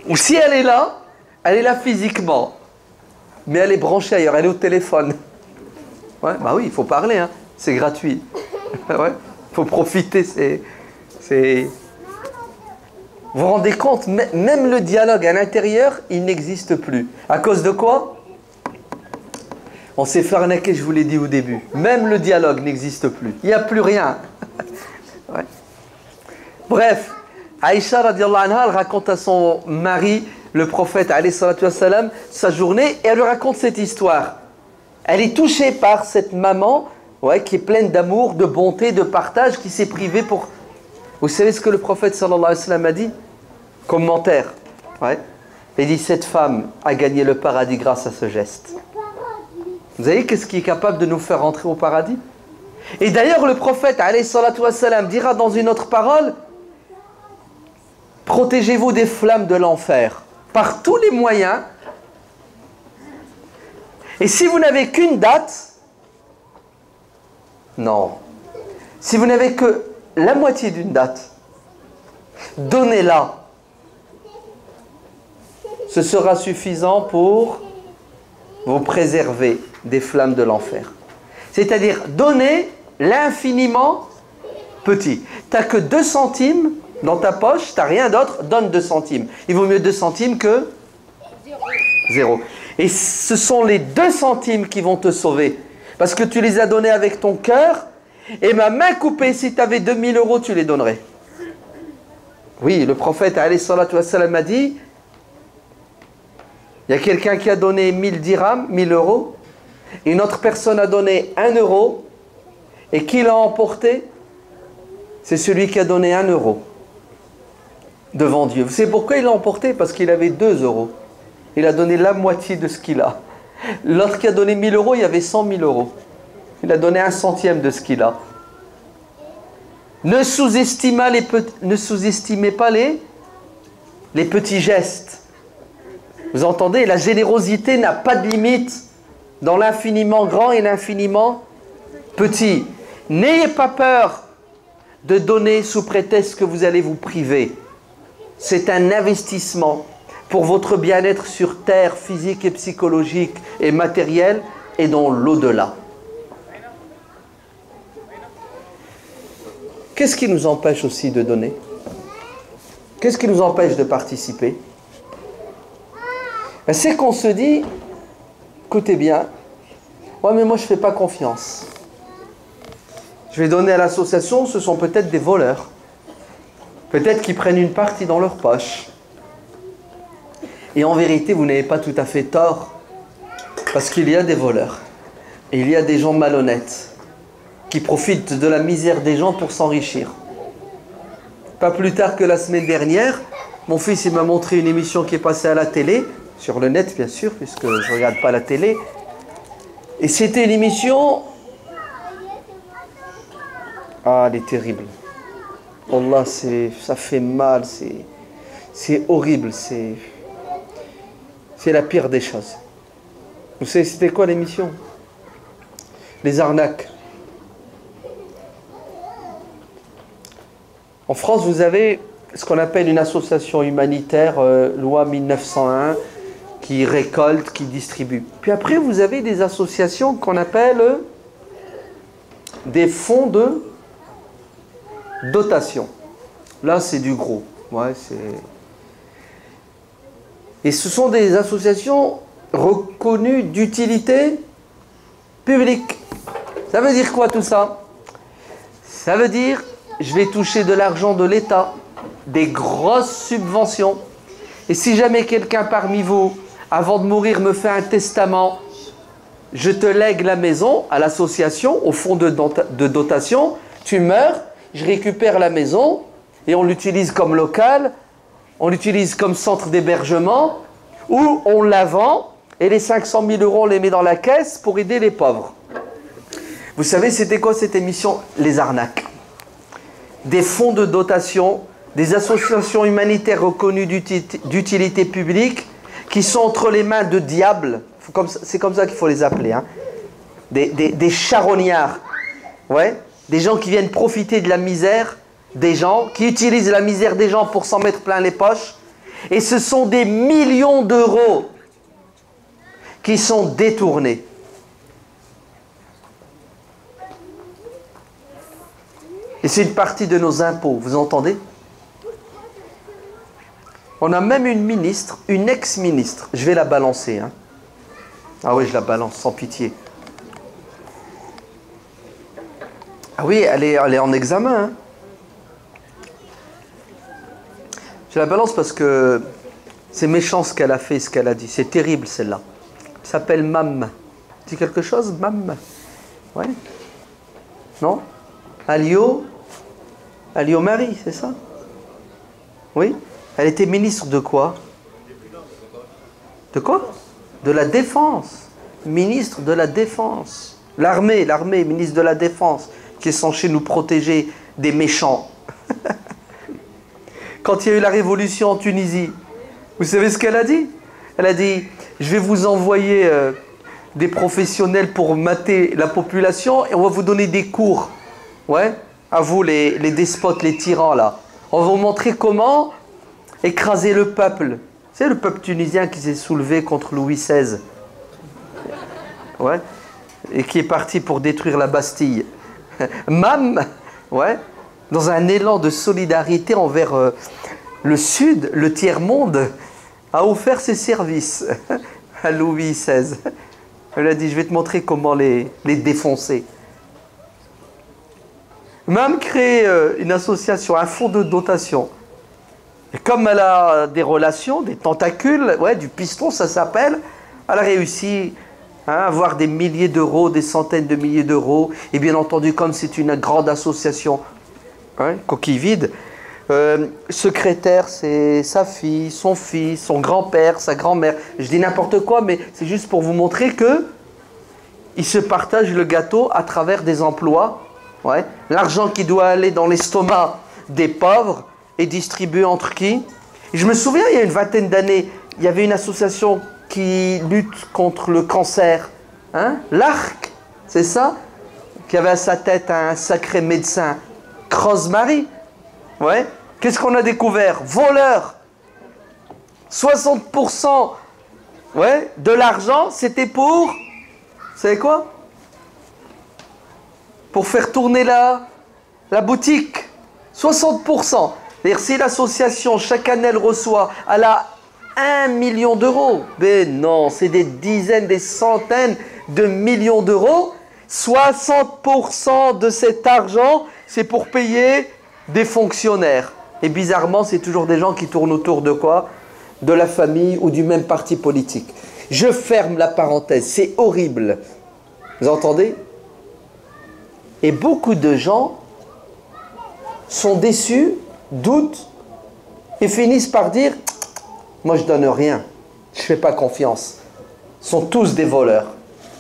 Ou si elle est là physiquement. Mais elle est branchée ailleurs, elle est au téléphone. Ouais, bah oui, il faut parler, hein. C'est gratuit. Ouais, il faut profiter, c'est... Vous vous rendez compte, même le dialogue à l'intérieur, il n'existe plus. À cause de quoi? On s'est fait arnaquer, je vous l'ai dit au début. Même le dialogue n'existe plus. Il n'y a plus rien. Ouais. Bref, Aïcha radiallahu anha, elle raconte à son mari, le prophète alayhi salatu wassalam, sa journée, et elle lui raconte cette histoire. Elle est touchée par cette maman, ouais, qui est pleine d'amour, de bonté, de partage, qui s'est privée pour... Vous savez ce que le prophète sallallahu alayhi wa sallam a dit? Commentaire. Ouais. Il dit, cette femme a gagné le paradis grâce à ce geste. Vous savez qu'est-ce qui est capable de nous faire rentrer au paradis? Et d'ailleurs, le prophète alayhi salatu wassalam dira dans une autre parole, protégez-vous des flammes de l'enfer par tous les moyens. Et si vous n'avez qu'une date, non. Si vous n'avez que la moitié d'une date, donnez-la. Ce sera suffisant pour vous préserver des flammes de l'enfer. C'est-à-dire, donnez l'infiniment petit. Tu n'as que 2 centimes dans ta poche, tu n'as rien d'autre, donne 2 centimes. Il vaut mieux 2 centimes que 0. Et ce sont les 2 centimes qui vont te sauver. Parce que tu les as donnés avec ton cœur. Et ma main coupée, si tu avais 2000 €, tu les donnerais. Oui, le prophète alayhi salatu wassalam a dit, il y a quelqu'un qui a donné 1000 dirhams, 1000 €. Une autre personne a donné 1 €. Et qui l'a emporté? C'est celui qui a donné 1 € devant Dieu. Vous savez pourquoi il l'a emporté? Parce qu'il avait 2 €. Il a donné la moitié de ce qu'il a. L'autre qui a donné 1000 €, il y avait 100 000 €. Il a donné 1 centième de ce qu'il a. Ne sous-estimez pas les petits gestes. Vous entendez? La générosité n'a pas de limite dans l'infiniment grand et l'infiniment petit. N'ayez pas peur de donner sous prétexte que vous allez vous priver. C'est un investissement pour votre bien-être sur terre, physique et psychologique et matériel, et dans l'au-delà. Qu'est-ce qui nous empêche aussi de donner? Qu'est-ce qui nous empêche de participer? C'est qu'on se dit, écoutez bien, ouais, mais moi je ne fais pas confiance. Je vais donner à l'association, ce sont peut-être des voleurs. Peut-être qu'ils prennent une partie dans leur poche. Et en vérité, vous n'avez pas tout à fait tort. Parce qu'il y a des voleurs. Et il y a des gens malhonnêtes qui profitent de la misère des gens pour s'enrichir. Pas plus tard que la semaine dernière, mon fils il m'a montré une émission qui est passée à la télé, sur le net bien sûr, puisque je ne regarde pas la télé. Et c'était une émission... Ah, elle est terrible. Allah, ça fait mal, c'est horrible, c'est la pire des choses. Vous savez, c'était quoi l'émission? Les arnaques. En France, vous avez ce qu'on appelle une association humanitaire, loi 1901, qui récolte, qui distribue. Puis après, vous avez des associations qu'on appelle des fonds de dotation. Là, c'est du gros. Ouais, et ce sont des associations reconnues d'utilité publique. Ça veut dire quoi tout ça? Ça veut dire, je vais toucher de l'argent de l'État, des grosses subventions. Et si jamais quelqu'un parmi vous, avant de mourir, me fait un testament, je te lègue la maison à l'association, au fonds de dotation, tu meurs, je récupère la maison et on l'utilise comme local, on l'utilise comme centre d'hébergement, ou on la vend et les 500 000 euros on les met dans la caisse pour aider les pauvres. Vous savez c'était quoi cette émission? Les arnaques. Des fonds de dotation, des associations humanitaires reconnues d'utilité publique qui sont entre les mains de diables, c'est comme ça qu'il faut les appeler, hein. Des charognards, ouais, des gens qui viennent profiter de la misère des gens, qui utilisent la misère des gens pour s'en mettre plein les poches, et ce sont des millions d'euros qui sont détournés. Et c'est une partie de nos impôts, vous entendez? On a même une ministre, une ex-ministre, je vais la balancer, hein. Ah oui, je la balance, sans pitié. Ah oui, elle est en examen, hein. Je la balance parce que c'est méchant ce qu'elle a fait, ce qu'elle a dit. C'est terrible, celle-là. Elle s'appelle Mam. Dis quelque chose, Mam? Ouais. Non? Alio Marie, c'est ça? Oui? Elle était ministre de quoi? De quoi? De la Défense. Ministre de la Défense. L'armée, ministre de la Défense, qui est censée nous protéger des méchants. Quand il y a eu la révolution en Tunisie, vous savez ce qu'elle a dit? Elle a dit, je vais vous envoyer des professionnels pour mater la population et on va vous donner des cours. Ouais, à vous les despotes, les tyrans là. On va vous montrer comment écraser le peuple. C'est le peuple tunisien qui s'est soulevé contre Louis XVI. Ouais, et qui est parti pour détruire la Bastille. Mam, ouais, dans un élan de solidarité envers le Sud, le tiers-monde, a offert ses services à Louis XVI. Elle a dit, je vais te montrer comment les défoncer. Mam crée une association, un fonds de dotation. Et comme elle a des relations, des tentacules, ouais, du piston, ça s'appelle, elle a réussi à avoir des milliers d'euros, des centaines de milliers d'euros. Et bien entendu, comme c'est une grande association, hein, coquille vide, secrétaire, c'est sa fille, son fils, son grand-père, sa grand-mère. Je dis n'importe quoi, mais c'est juste pour vous montrer que ils se partagent le gâteau à travers des emplois. Ouais. L'argent qui doit aller dans l'estomac des pauvres est distribué entre qui? Je me souviens, il y a une vingtaine d'années, il y avait une association qui lutte contre le cancer. Hein? L'Arc, c'est ça? Qui avait à sa tête un sacré médecin, Crosmary. Ouais. Qu'est-ce qu'on a découvert? Voleur. 60% ouais, de l'argent, c'était pour... Vous savez quoi? Pour faire tourner la boutique. 60%. C'est-à-dire si l'association, chaque année, elle reçoit, elle a 1 million d'euros. Mais non, c'est des dizaines, des centaines de millions d'euros. 60% de cet argent, c'est pour payer des fonctionnaires. Et bizarrement, c'est toujours des gens qui tournent autour de quoi? De la famille ou du même parti politique. Je ferme la parenthèse, c'est horrible. Vous entendez? Et beaucoup de gens sont déçus, doutent et finissent par dire « Moi, je donne rien, je ne fais pas confiance. » Ils sont tous des voleurs.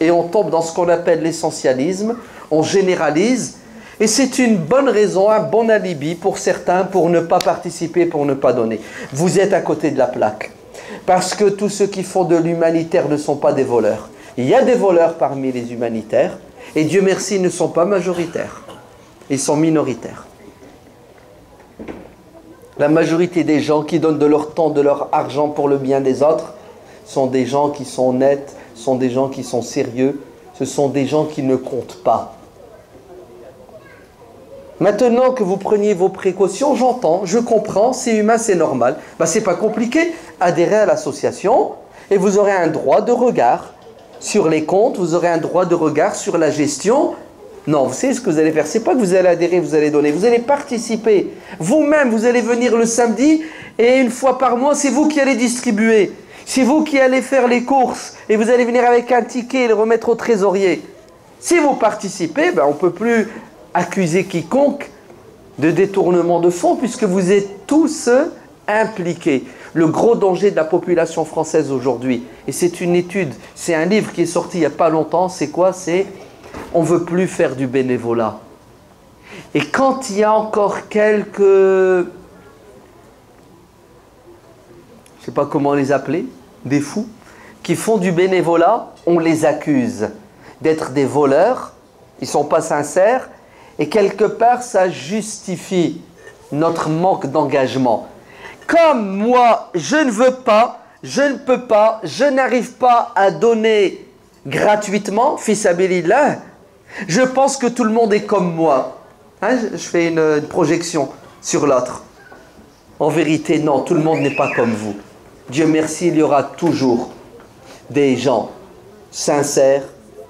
Et on tombe dans ce qu'on appelle l'essentialisme, on généralise. Et c'est une bonne raison, un bon alibi pour certains pour ne pas participer, pour ne pas donner. Vous êtes à côté de la plaque. Parce que tous ceux qui font de l'humanitaire ne sont pas des voleurs. Il y a des voleurs parmi les humanitaires. Et Dieu merci, ils ne sont pas majoritaires. Ils sont minoritaires. La majorité des gens qui donnent de leur temps, de leur argent pour le bien des autres, sont des gens qui sont honnêtes, sont des gens qui sont sérieux. Ce sont des gens qui ne comptent pas. Maintenant que vous preniez vos précautions, j'entends, je comprends, c'est humain, c'est normal. Ben, c'est pas compliqué. Adhérez à l'association et vous aurez un droit de regard sur les comptes, vous aurez un droit de regard sur la gestion. Non, vous savez ce que vous allez faire? C'est pas que vous allez adhérer, vous allez donner, vous allez participer. Vous-même, vous allez venir le samedi et une fois par mois, c'est vous qui allez distribuer. C'est vous qui allez faire les courses et vous allez venir avec un ticket et le remettre au trésorier. Si vous participez, on ne peut plus accuser quiconque de détournement de fonds puisque vous êtes tous impliqués. Le gros danger de la population française aujourd'hui, et c'est une étude, c'est un livre qui est sorti il n'y a pas longtemps, c'est quoi? C'est on ne veut plus faire du bénévolat. Et quand il y a encore quelques, je ne sais pas comment les appeler, des fous, qui font du bénévolat, on les accuse d'être des voleurs, ils ne sont pas sincères, et quelque part ça justifie notre manque d'engagement. Comme moi, je ne veux pas, je ne peux pas, je n'arrive pas à donner gratuitement, fils sabilillah, je pense que tout le monde est comme moi. Hein, je fais une projection sur l'autre. En vérité, non, tout le monde n'est pas comme vous. Dieu merci, il y aura toujours des gens sincères,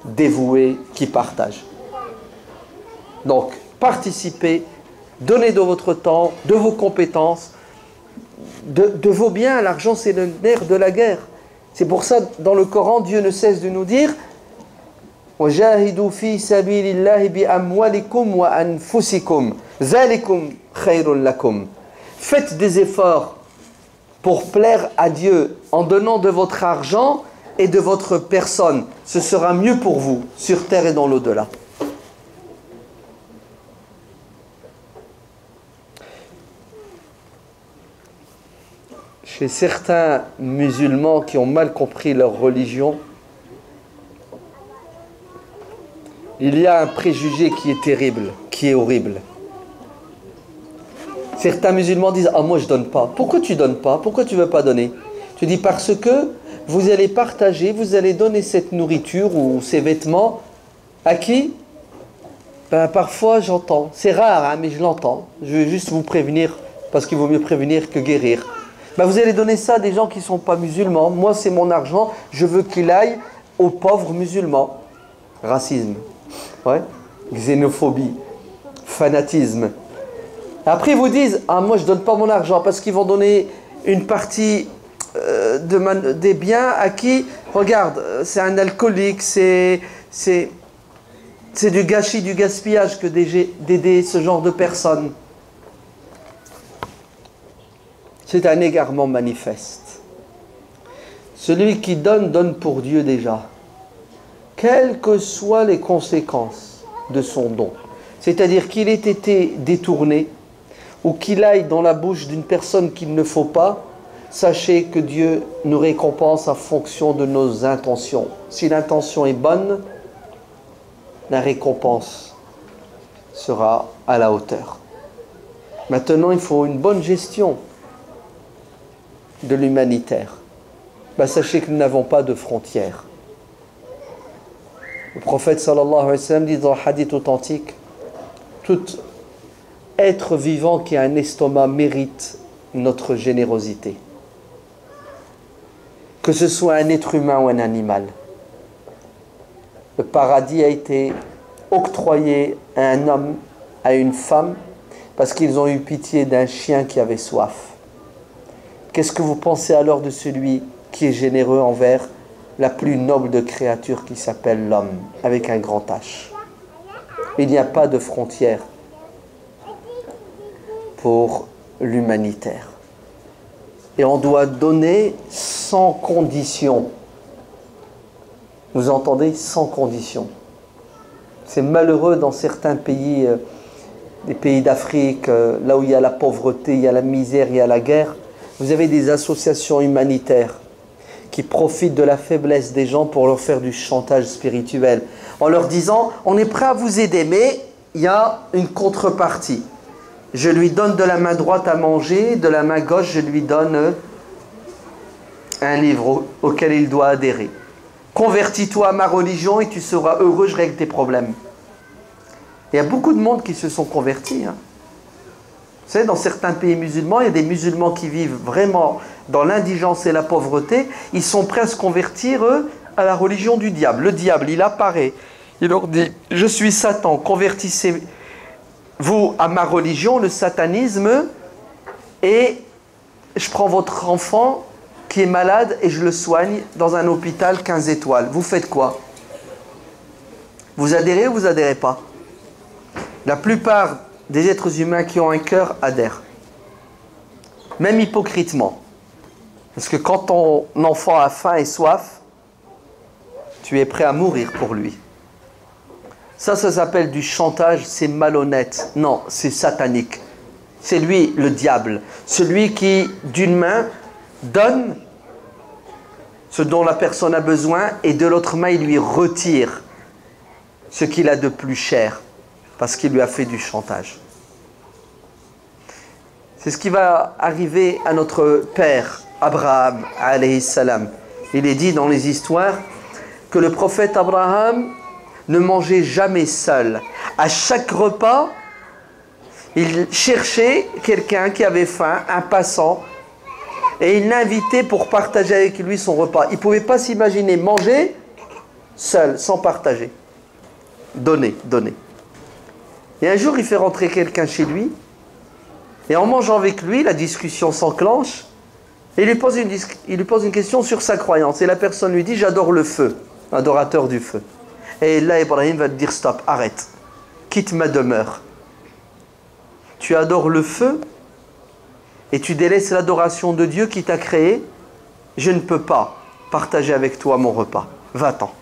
dévoués, qui partagent. Donc, participez, donnez de votre temps, de vos compétences, de vos biens. L'argent, c'est le nerf de la guerre. C'est pour ça, dans le Coran, Dieu ne cesse de nous dire وَجَاهِدُوا فِي سَبِيلِ اللَّهِ بِأَمْوَالِكُمْ وَأَنفُسِكُمْ ذَلِكُمْ خَيْرٌ لَكُمْ. Faites des efforts pour plaire à Dieu en donnant de votre argent et de votre personne. Ce sera mieux pour vous, sur terre et dans l'au-delà. Chez certains musulmans qui ont mal compris leur religion, il y a un préjugé qui est terrible, qui est horrible. Certains musulmans disent « Ah, moi je ne donne pas. » Pourquoi tu ne donnes pas? Pourquoi tu ne veux pas donner? Tu dis « Parce que vous allez partager, vous allez donner cette nourriture ou ces vêtements à qui? » Parfois j'entends, c'est rare hein, mais je l'entends. Je vais juste vous prévenir parce qu'il vaut mieux prévenir que guérir. Vous allez donner ça à des gens qui ne sont pas musulmans. Moi c'est mon argent, je veux qu'il aille aux pauvres musulmans. Racisme, ouais. Xénophobie, fanatisme. Après ils vous disent, ah moi je ne donne pas mon argent parce qu'ils vont donner une partie des biens à qui? Regarde, c'est un alcoolique, c'est du gâchis, du gaspillage que d'aider ce genre de personnes. C'est un égarement manifeste. Celui qui donne, donne pour Dieu déjà. Quelles que soient les conséquences de son don. C'est-à-dire qu'il ait été détourné ou qu'il aille dans la bouche d'une personne qu'il ne faut pas, sachez que Dieu nous récompense en fonction de nos intentions. Si l'intention est bonne, la récompense sera à la hauteur. Maintenant, il faut une bonne gestion de l'humanitaire. Sachez que nous n'avons pas de frontières. Le prophète sallallahu alayhi wa sallam dit dans le hadith authentique, tout être vivant qui a un estomac mérite notre générosité. Que ce soit un être humain ou un animal. Le paradis a été octroyé à un homme, à une femme, parce qu'ils ont eu pitié d'un chien qui avait soif. Qu'est-ce que vous pensez alors de celui qui est généreux envers la plus noble de créatures qui s'appelle l'homme, avec un grand H? Il n'y a pas de frontière pour l'humanitaire. Et on doit donner sans condition. Vous entendez? Sans condition. C'est malheureux dans certains pays, des pays d'Afrique, là où il y a la pauvreté, il y a la misère, il y a la guerre. Vous avez des associations humanitaires qui profitent de la faiblesse des gens pour leur faire du chantage spirituel. En leur disant, on est prêt à vous aider, mais il y a une contrepartie. Je lui donne de la main droite à manger, de la main gauche, je lui donne un livre auquel il doit adhérer. Convertis-toi à ma religion et tu seras heureux, je règle tes problèmes. Il y a beaucoup de monde qui se sont convertis. Hein. Vous savez, dans certains pays musulmans, il y a des musulmans qui vivent vraiment dans l'indigence et la pauvreté. Ils sont prêts à se convertir, eux, à la religion du diable. Le diable, il apparaît. Il leur dit, je suis Satan, convertissez-vous à ma religion, le satanisme, et je prends votre enfant qui est malade et je le soigne dans un hôpital 15 étoiles. Vous faites quoi? Vous adhérez ou vous adhérez pas? La plupart des êtres humains qui ont un cœur adhèrent. Même hypocritement. Parce que quand ton enfant a faim et soif, tu es prêt à mourir pour lui. Ça s'appelle du chantage, c'est malhonnête. Non, c'est satanique. C'est lui le diable. Celui qui, d'une main, donne ce dont la personne a besoin et de l'autre main, il lui retire ce qu'il a de plus cher parce qu'il lui a fait du chantage. C'est ce qui va arriver à notre père Abraham alayhi salam. Il est dit dans les histoires que le prophète Abraham ne mangeait jamais seul. À chaque repas, il cherchait quelqu'un qui avait faim, un passant, et il l'invitait pour partager avec lui son repas. Il ne pouvait pas s'imaginer manger seul, sans partager. Donner, donner. Et un jour, il fait rentrer quelqu'un chez lui, et en mangeant avec lui, la discussion s'enclenche, et il lui pose une question sur sa croyance. Et la personne lui dit, j'adore le feu, adorateur du feu. Et là, Ibrahim va te dire, stop, arrête, quitte ma demeure. Tu adores le feu et tu délaisses l'adoration de Dieu qui t'a créé. Je ne peux pas partager avec toi mon repas. Va-t'en.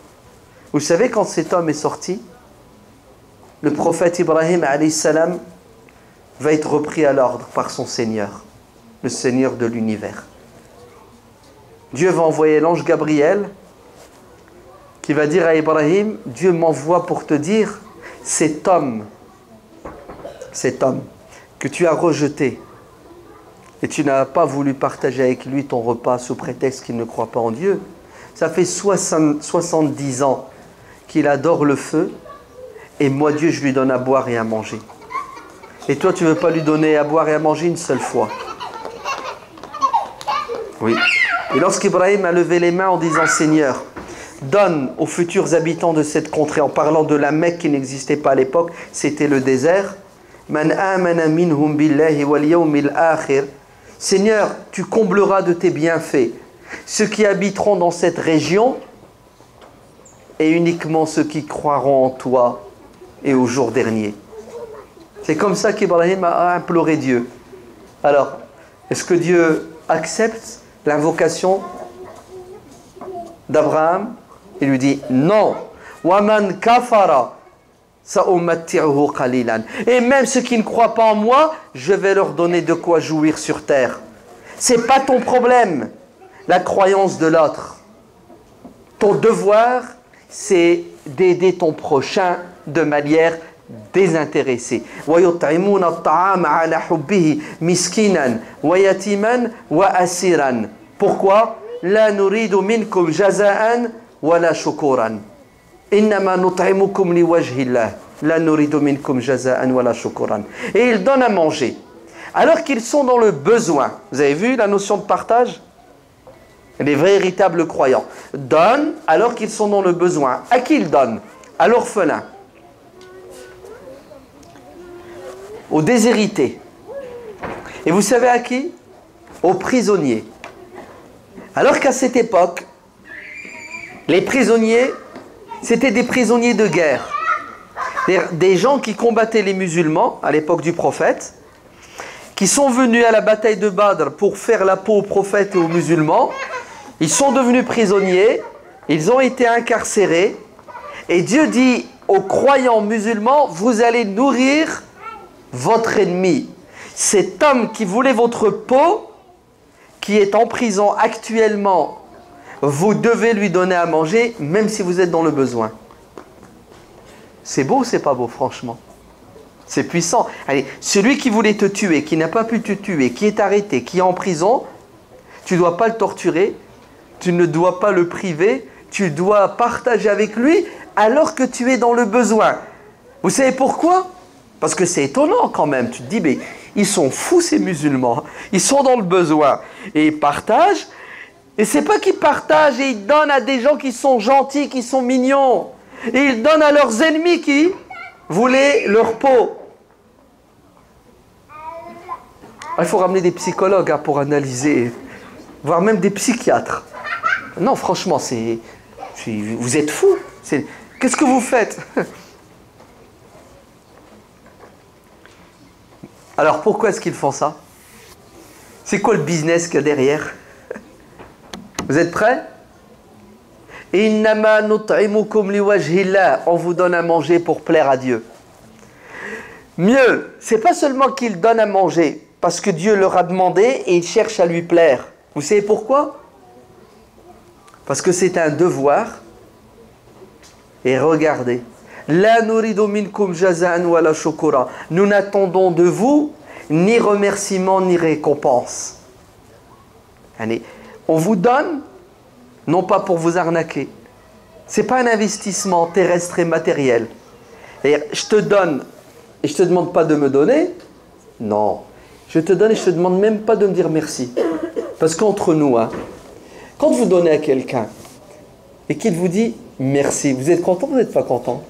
Vous savez, quand cet homme est sorti, le prophète Ibrahim alayhi salam va être repris à l'ordre par son Seigneur, le Seigneur de l'univers. Dieu va envoyer l'ange Gabriel qui va dire à Ibrahim, Dieu m'envoie pour te dire, cet homme que tu as rejeté et tu n'as pas voulu partager avec lui ton repas sous prétexte qu'il ne croit pas en Dieu, ça fait 70 ans qu'il adore le feu et moi Dieu je lui donne à boire et à manger. Et toi tu ne veux pas lui donner à boire et à manger une seule fois? Oui. Et lorsqu'Ibrahim a levé les mains en disant Seigneur, donne aux futurs habitants de cette contrée, en parlant de la Mecque qui n'existait pas à l'époque, c'était le désert. Man amana minhum billahi wal yawmil akhir. Seigneur, tu combleras de tes bienfaits ceux qui habiteront dans cette région et uniquement ceux qui croiront en toi et au jour dernier. C'est comme ça qu'Ibrahim a imploré Dieu. Alors, est-ce que Dieu accepte l'invocation d'Abraham? Il lui dit non. Waman kafara sa'umatti'uhu qalilan. Et même ceux qui ne croient pas en moi, je vais leur donner de quoi jouir sur terre. C'est pas ton problème, la croyance de l'autre. Ton devoir, c'est d'aider ton prochain de manière désintéressée. وَيُطْعِمُونَ الطَّعَامَ عَلَى حُبِّهِ مِسْكِينًا وَيَتِيمًا وَأَسِيرًا. Pourquoi? لَا نُرِيدُ مِنْكُمْ جَزَاءً وَلَا شُكُورًا إِنَّمَا نُطْعِمُكُمْ لِوَجْهِ اللَّهِ لَا نُرِيدُ مِنْكُمْ جَزَاءً وَلَا شُكُورًا. Et ils donnent à manger alors qu'ils sont dans le besoin. Vous avez vu la notion de partage? Les véritables croyants donnent alors qu'ils sont dans le besoin. À qui ils donnent? À l'orphelin, aux déshérités. Et vous savez à qui? Aux prisonniers. Alors qu'à cette époque, les prisonniers, c'était des prisonniers de guerre. Des gens qui combattaient les musulmans à l'époque du prophète, qui sont venus à la bataille de Badr pour faire la peau au prophète et aux musulmans. Ils sont devenus prisonniers, ils ont été incarcérés. Et Dieu dit aux croyants musulmans, vous allez nourrir votre ennemi. Cet homme qui voulait votre peau, qui est en prison actuellement, vous devez lui donner à manger, même si vous êtes dans le besoin. C'est beau ou c'est pas beau, franchement? C'est puissant. Allez, celui qui voulait te tuer, qui n'a pas pu te tuer, qui est arrêté, qui est en prison, tu ne dois pas le torturer, tu ne dois pas le priver, tu dois partager avec lui alors que tu es dans le besoin. Vous savez pourquoi? Parce que c'est étonnant quand même. Tu te dis, mais ils sont fous ces musulmans. Ils sont dans le besoin. Et ils partagent. Et c'est pas qu'ils partagent et ils donnent à des gens qui sont gentils, qui sont mignons. Et ils donnent à leurs ennemis qui voulaient leur peau. Il faut ramener des psychologues pour analyser voire même des psychiatres. Non, franchement, vous êtes fous. Qu'est-ce que vous faites? Alors pourquoi est-ce qu'ils font ça? C'est quoi le business qu'il y a derrière? Vous êtes prêts? Innama nut'imukum liwajhillah. On vous donne à manger pour plaire à Dieu. Mieux, c'est pas seulement qu'ils donnent à manger parce que Dieu leur a demandé et ils cherchent à lui plaire. Vous savez pourquoi? Parce que c'est un devoir. Et regardez, la nuridu minkum jaza'an wala shukura. Nous n'attendons de vous ni remerciement ni récompense. Allez, on vous donne non pas pour vous arnaquer. C'est pas un investissement terrestre et matériel. Et je te donne et je te demande pas de me donner. Non, je te donne et je te demande même pas de me dire merci. Parce qu'entre nous, hein, quand vous donnez à quelqu'un et qu'il vous dit merci, vous êtes content ou vous n'êtes pas content?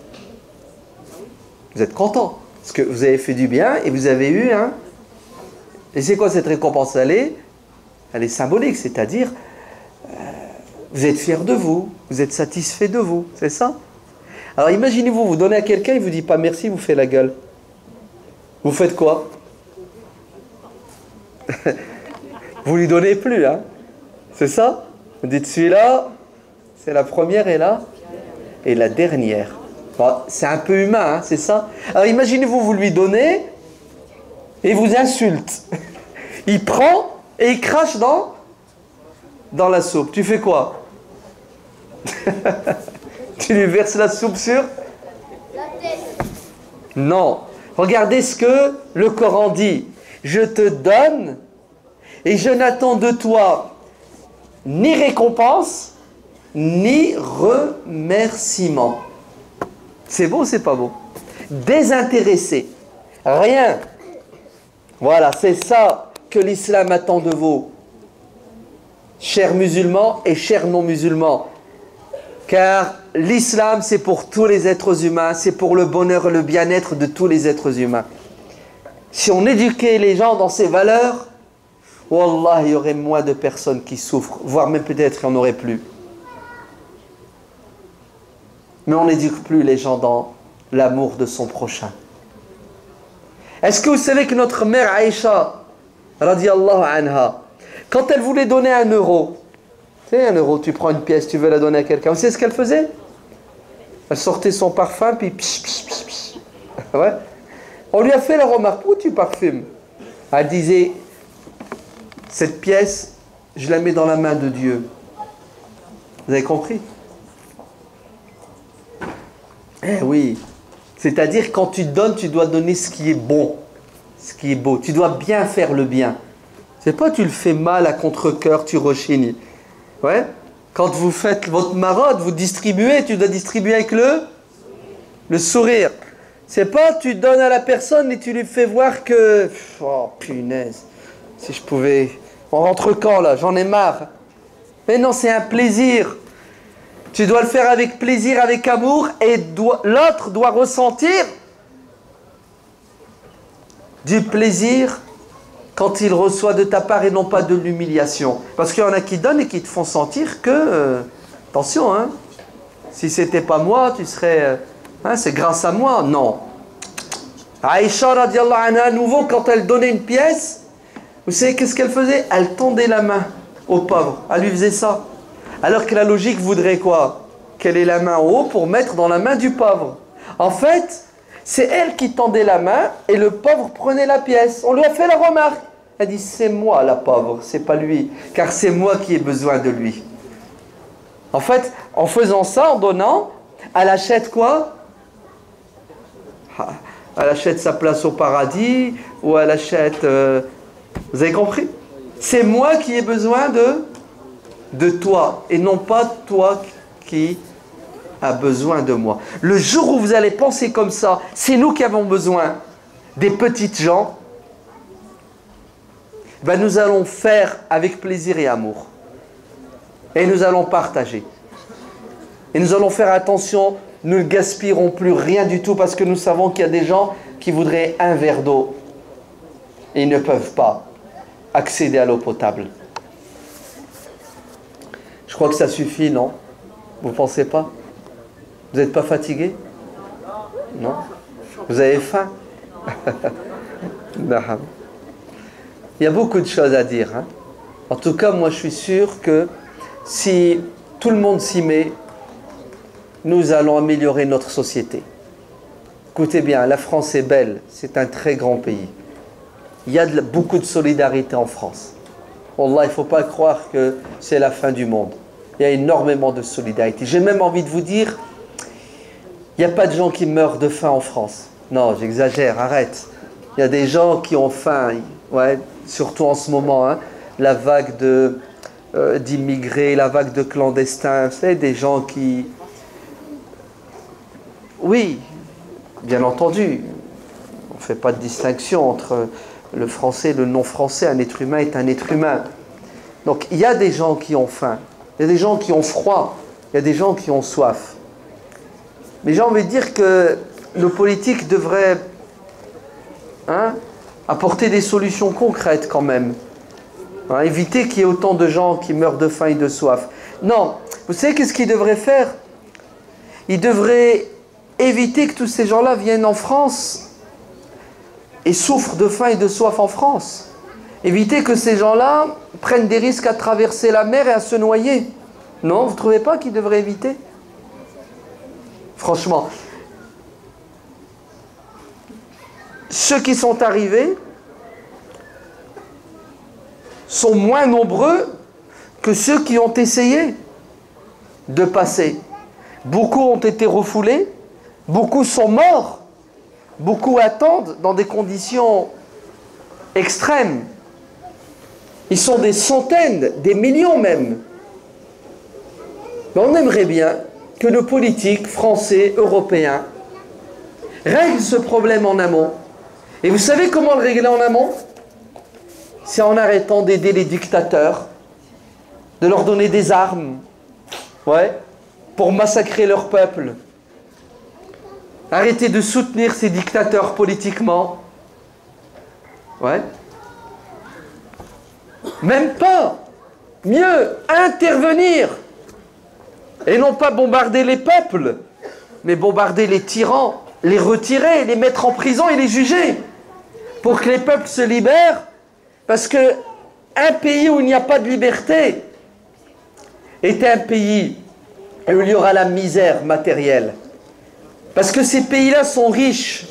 Vous êtes content parce que vous avez fait du bien et vous avez eu un. Et c'est quoi cette récompense? Elle est symbolique, c'est-à-dire vous êtes fier de vous, vous êtes satisfait de vous, c'est ça? Alors imaginez-vous, vous donnez à quelqu'un, il ne vous dit pas merci, vous faites la gueule. Vous faites quoi? Vous lui donnez plus, hein? C'est ça? Vous dites celui-là, c'est la première et la dernière. Bon, c'est un peu humain, hein, c'est ça? Alors imaginez-vous, vous lui donnez et il vous insulte. Il prend et il crache dans la soupe. Tu fais quoi? Tu lui verses la soupe sur la tête? Non. Regardez ce que le Coran dit. Je te donne et je n'attends de toi ni récompense, ni remerciement. C'est beau ou c'est pas beau? Désintéressé. Rien. Voilà, c'est ça que l'islam attend de vous. Chers musulmans et chers non-musulmans. Car l'islam, c'est pour tous les êtres humains, c'est pour le bonheur et le bien-être de tous les êtres humains. Si on éduquait les gens dans ces valeurs, wallah, il y aurait moins de personnes qui souffrent, voire même peut-être il n'y en aurait plus. Mais on n'éduque plus les gens dans l'amour de son prochain. Est-ce que vous savez que notre mère Aïcha, radiyallahu anha, quand elle voulait donner 1 euro, tu sais, 1 euro, tu prends une pièce, tu veux la donner à quelqu'un, vous savez ce qu'elle faisait? Elle sortait son parfum, puis psh, psh, psh, psh. Ouais. On lui a fait la remarque, où tu parfumes? Elle disait, cette pièce, je la mets dans la main de Dieu. Vous avez compris? Eh oui. C'est-à-dire, quand tu donnes, tu dois donner ce qui est bon, ce qui est beau. Tu dois bien faire le bien. C'est pas tu le fais mal à contre-cœur, tu rechignes. Ouais. Quand vous faites votre maraude, vous distribuez, tu dois distribuer avec le sourire. C'est pas tu donnes à la personne et tu lui fais voir que... Oh punaise, si je pouvais... On rentre quand là? J'en ai marre. Mais non, c'est un plaisir. Tu dois le faire avec plaisir, avec amour, et l'autre doit ressentir du plaisir quand il reçoit de ta part et non pas de l'humiliation. Parce qu'il y en a qui donnent et qui te font sentir que, attention, hein, si c'était pas moi, tu serais, hein, c'est grâce à moi. Non. Aïcha radiallahu anha, à nouveau, quand elle donnait une pièce, vous savez qu'est-ce qu'elle faisait? Elle tendait la main au pauvre. Elle lui faisait ça. Alors que la logique voudrait quoi? Qu'elle ait la main en haut pour mettre dans la main du pauvre. En fait, c'est elle qui tendait la main et le pauvre prenait la pièce. On lui a fait la remarque. Elle dit, c'est moi la pauvre, c'est pas lui. Car c'est moi qui ai besoin de lui. En fait, en faisant ça, en donnant, elle achète quoi? Elle achète sa place au paradis ou elle achète... vous avez compris? C'est moi qui ai besoin de toi et non pas toi qui a besoin de moi. Le jour où vous allez penser comme ça, c'est nous qui avons besoin des petites gens, ben nous allons faire avec plaisir et amour. Et nous allons partager. Et nous allons faire attention, nous ne gaspillerons plus rien du tout parce que nous savons qu'il y a des gens qui voudraient un verre d'eau et ils ne peuvent pas accéder à l'eau potable. crois que ça suffit, non? Vous pensez pas? Vous n'êtes pas fatigué? Non? Vous avez faim? Il y a beaucoup de choses à dire, hein? En tout cas, moi je suis sûr que si tout le monde s'y met, nous allons améliorer notre société. Écoutez bien, la France est belle, c'est un très grand pays. Il y a beaucoup de solidarité en France. Wallah, il ne faut pas croire que c'est la fin du monde. Il y a énormément de solidarité. J'ai même envie de vous dire, il n'y a pas de gens qui meurent de faim en France. Non, j'exagère, arrête. Il y a des gens qui ont faim, ouais, surtout en ce moment, hein, la vague d'immigrés, la vague de clandestins, vous savez, des gens qui... Oui, bien entendu, on ne fait pas de distinction entre le français et le non-français. Un être humain est un être humain. Donc il y a des gens qui ont faim, il y a des gens qui ont froid, il y a des gens qui ont soif. Mais j'ai envie de dire que nos politiques devraient apporter des solutions concrètes quand même. Éviter qu'il y ait autant de gens qui meurent de faim et de soif. Non, vous savez qu'est-ce qu'ils devraient faire? Ils devraient éviter que tous ces gens-là viennent en France et souffrent de faim et de soif en France. Éviter que ces gens-là prennent des risques à traverser la mer et à se noyer. Non, vous ne trouvez pas qu'ils devraient éviter? Franchement, ceux qui sont arrivés sont moins nombreux que ceux qui ont essayé de passer. Beaucoup ont été refoulés, beaucoup sont morts, beaucoup attendent dans des conditions extrêmes. Ils sont des centaines, des millions même. Mais on aimerait bien que nos politiques français, européens, règlent ce problème en amont. Et vous savez comment le régler en amont? C'est en arrêtant d'aider les dictateurs, de leur donner des armes, ouais, pour massacrer leur peuple. Arrêtez de soutenir ces dictateurs politiquement. Ouais. Même pas. Mieux, intervenir. Et non pas bombarder les peuples, mais bombarder les tyrans, les retirer, les mettre en prison et les juger. Pour que les peuples se libèrent. Parce que un pays où il n'y a pas de liberté est un pays où il y aura la misère matérielle. Parce que ces pays-là sont riches.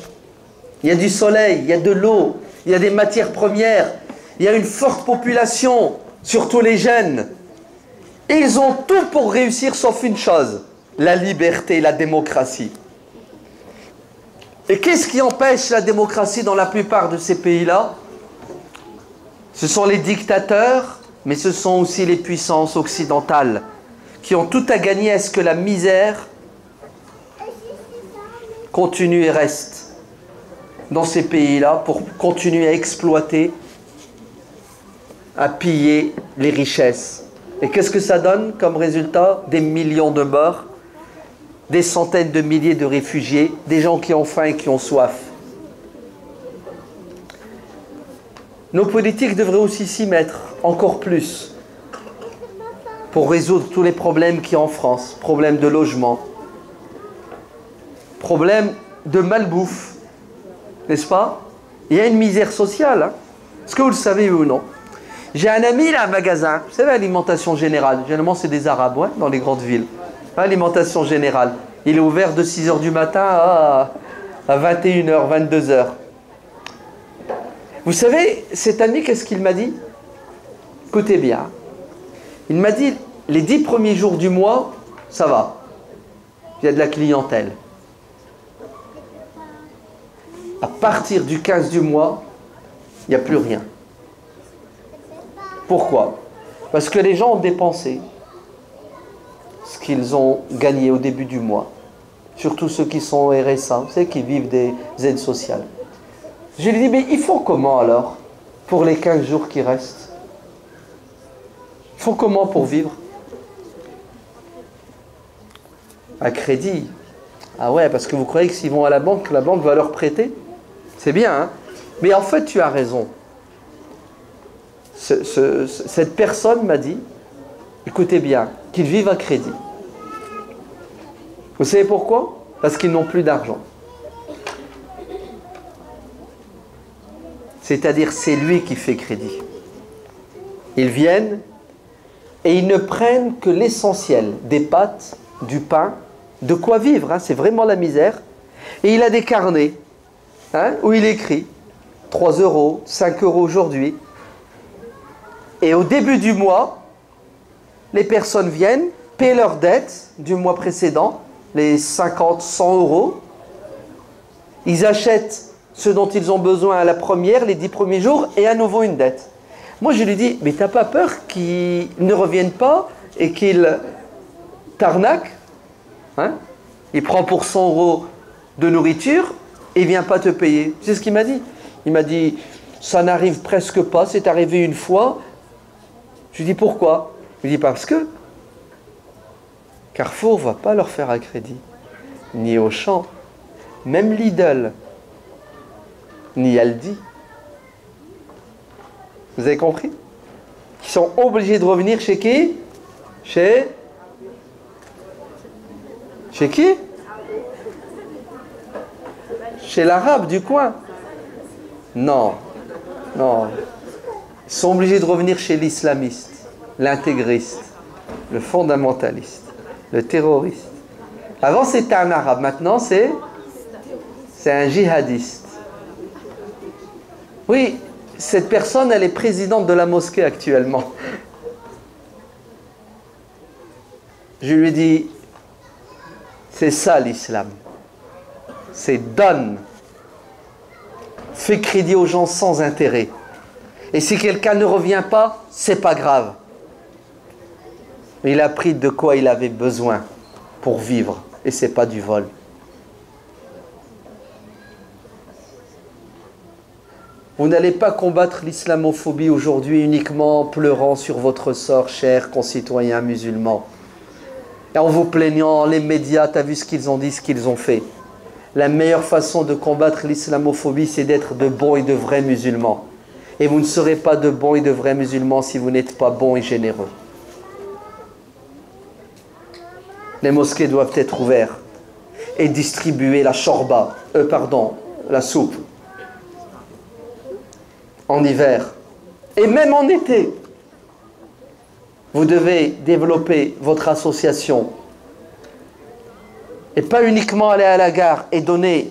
Il y a du soleil, il y a de l'eau, il y a des matières premières, il y a une forte population, surtout les jeunes. Et ils ont tout pour réussir sauf une chose, la liberté, la démocratie. Et qu'est-ce qui empêche la démocratie dans la plupart de ces pays-là? Ce sont les dictateurs, mais ce sont aussi les puissances occidentales qui ont tout à gagner à ce que la misère continue et reste dans ces pays-là pour continuer à exploiter, à piller les richesses. Et qu'est-ce que ça donne comme résultat? Des millions de morts, des centaines de milliers de réfugiés, des gens qui ont faim et qui ont soif. Nos politiques devraient aussi s'y mettre encore plus pour résoudre tous les problèmes qu'il y a en France. Problème de logement, problème de malbouffe, n'est-ce pas? Il y a une misère sociale, hein? Est-ce que vous le savez ou non? J'ai un ami, là, un magasin, vous savez, alimentation générale. Généralement, c'est des Arabes, ouais, dans les grandes villes. Alimentation générale. Il est ouvert de 6 h du matin à 21 h, 22 h. Vous savez, cet ami, qu'est-ce qu'il m'a dit? Écoutez bien. Il m'a dit, les 10 premiers jours du mois, ça va. Il y a de la clientèle. À partir du 15 du mois, il n'y a plus rien. Pourquoi? Parce que les gens ont dépensé ce qu'ils ont gagné au début du mois. Surtout ceux qui sont au RSA, vous savez, qui vivent des aides sociales. Je lui ai dit, mais ils font comment alors pour les 15 jours qui restent? Ils font comment pour vivre? À crédit. Ah ouais, parce que vous croyez que s'ils vont à la banque va leur prêter? C'est bien, hein? Mais en fait, tu as raison. Cette personne m'a dit, écoutez bien, qu'ils vivent à crédit. Vous savez pourquoi? Parce qu'ils n'ont plus d'argent. C'est-à-dire, c'est lui qui fait crédit. Ils viennent et ils ne prennent que l'essentiel, des pâtes, du pain, de quoi vivre, hein, c'est vraiment la misère. Et il a des carnets, hein, où il écrit 3 euros, 5 euros aujourd'hui. Et au début du mois, les personnes viennent, paient leurs dettes du mois précédent, les 50, 100 euros. Ils achètent ce dont ils ont besoin à la première, les 10 premiers jours, et à nouveau une dette. Moi, je lui dis, mais t'as pas peur qu'ils ne reviennent pas et qu'ils t'arnaquent, hein? Il prend pour 100 euros de nourriture et il ne vient pas te payer. C'est ce qu'il m'a dit. Il m'a dit, ça n'arrive presque pas, c'est arrivé une fois. Je lui dis, pourquoi? Il me dit, parce que Carrefour ne va pas leur faire un crédit, ni Auchan, même Lidl, ni Aldi. Vous avez compris? Ils sont obligés de revenir chez qui? Chez qui? Chez l'arabe du coin. Non, non. Ils sont obligés de revenir chez l'islamiste, l'intégriste, le fondamentaliste, le terroriste. Avant c'était un arabe, maintenant c'est un djihadiste. Oui, cette personne, elle est présidente de la mosquée actuellement. Je lui dis, c'est ça l'islam. C'est donne. Fais crédit aux gens sans intérêt. Et si quelqu'un ne revient pas, c'est pas grave. Il a pris de quoi il avait besoin pour vivre. Et c'est pas du vol. Vous n'allez pas combattre l'islamophobie aujourd'hui uniquement en pleurant sur votre sort, chers concitoyens musulmans. Et en vous plaignant, les médias, tu as vu ce qu'ils ont dit, ce qu'ils ont fait. La meilleure façon de combattre l'islamophobie, c'est d'être de bons et de vrais musulmans. Et vous ne serez pas de bons et de vrais musulmans si vous n'êtes pas bons et généreux. Les mosquées doivent être ouvertes et distribuer la shorba, la soupe. En hiver et même en été. Vous devez développer votre association et pas uniquement aller à la gare et donner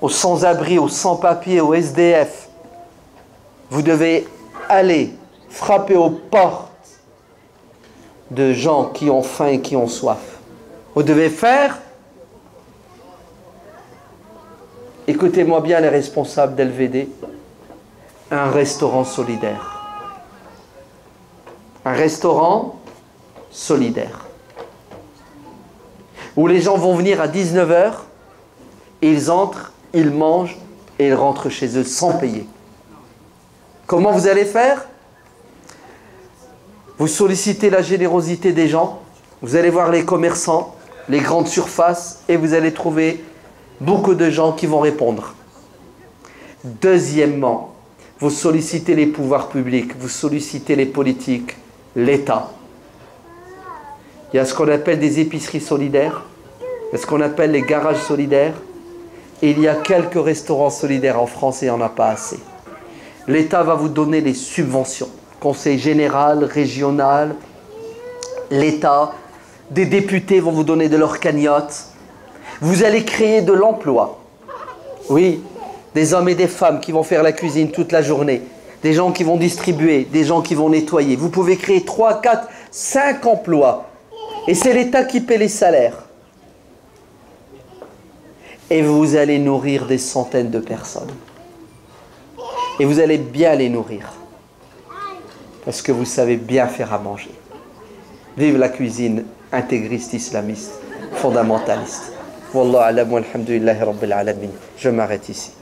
aux sans-abri, aux sans-papiers, aux SDF. Vous devez aller frapper aux portes de gens qui ont faim et qui ont soif. Vous devez faire, écoutez-moi bien les responsables d'LVD, un restaurant solidaire. Un restaurant solidaire. Où les gens vont venir à 19 h, ils entrent, ils mangent et ils rentrent chez eux sans payer. Comment vous allez faire? Vous sollicitez la générosité des gens, vous allez voir les commerçants, les grandes surfaces et vous allez trouver beaucoup de gens qui vont répondre. Deuxièmement, vous sollicitez les pouvoirs publics, vous sollicitez les politiques, l'État. Il y a ce qu'on appelle des épiceries solidaires, il y a ce qu'on appelle les garages solidaires, et il y a quelques restaurants solidaires en France et il n'y en a pas assez. L'État va vous donner les subventions, conseil général, régional, l'État, des députés vont vous donner de leur cagnotte. Vous allez créer de l'emploi. Oui, des hommes et des femmes qui vont faire la cuisine toute la journée, des gens qui vont distribuer, des gens qui vont nettoyer. Vous pouvez créer 3, 4, 5 emplois. Et c'est l'État qui paie les salaires. Et vous allez nourrir des centaines de personnes. Et vous allez bien les nourrir. Parce que vous savez bien faire à manger. Vive la cuisine intégriste, islamiste, fondamentaliste. Wallahu alam, walhamdulillahi rabbil alamin. Je m'arrête ici.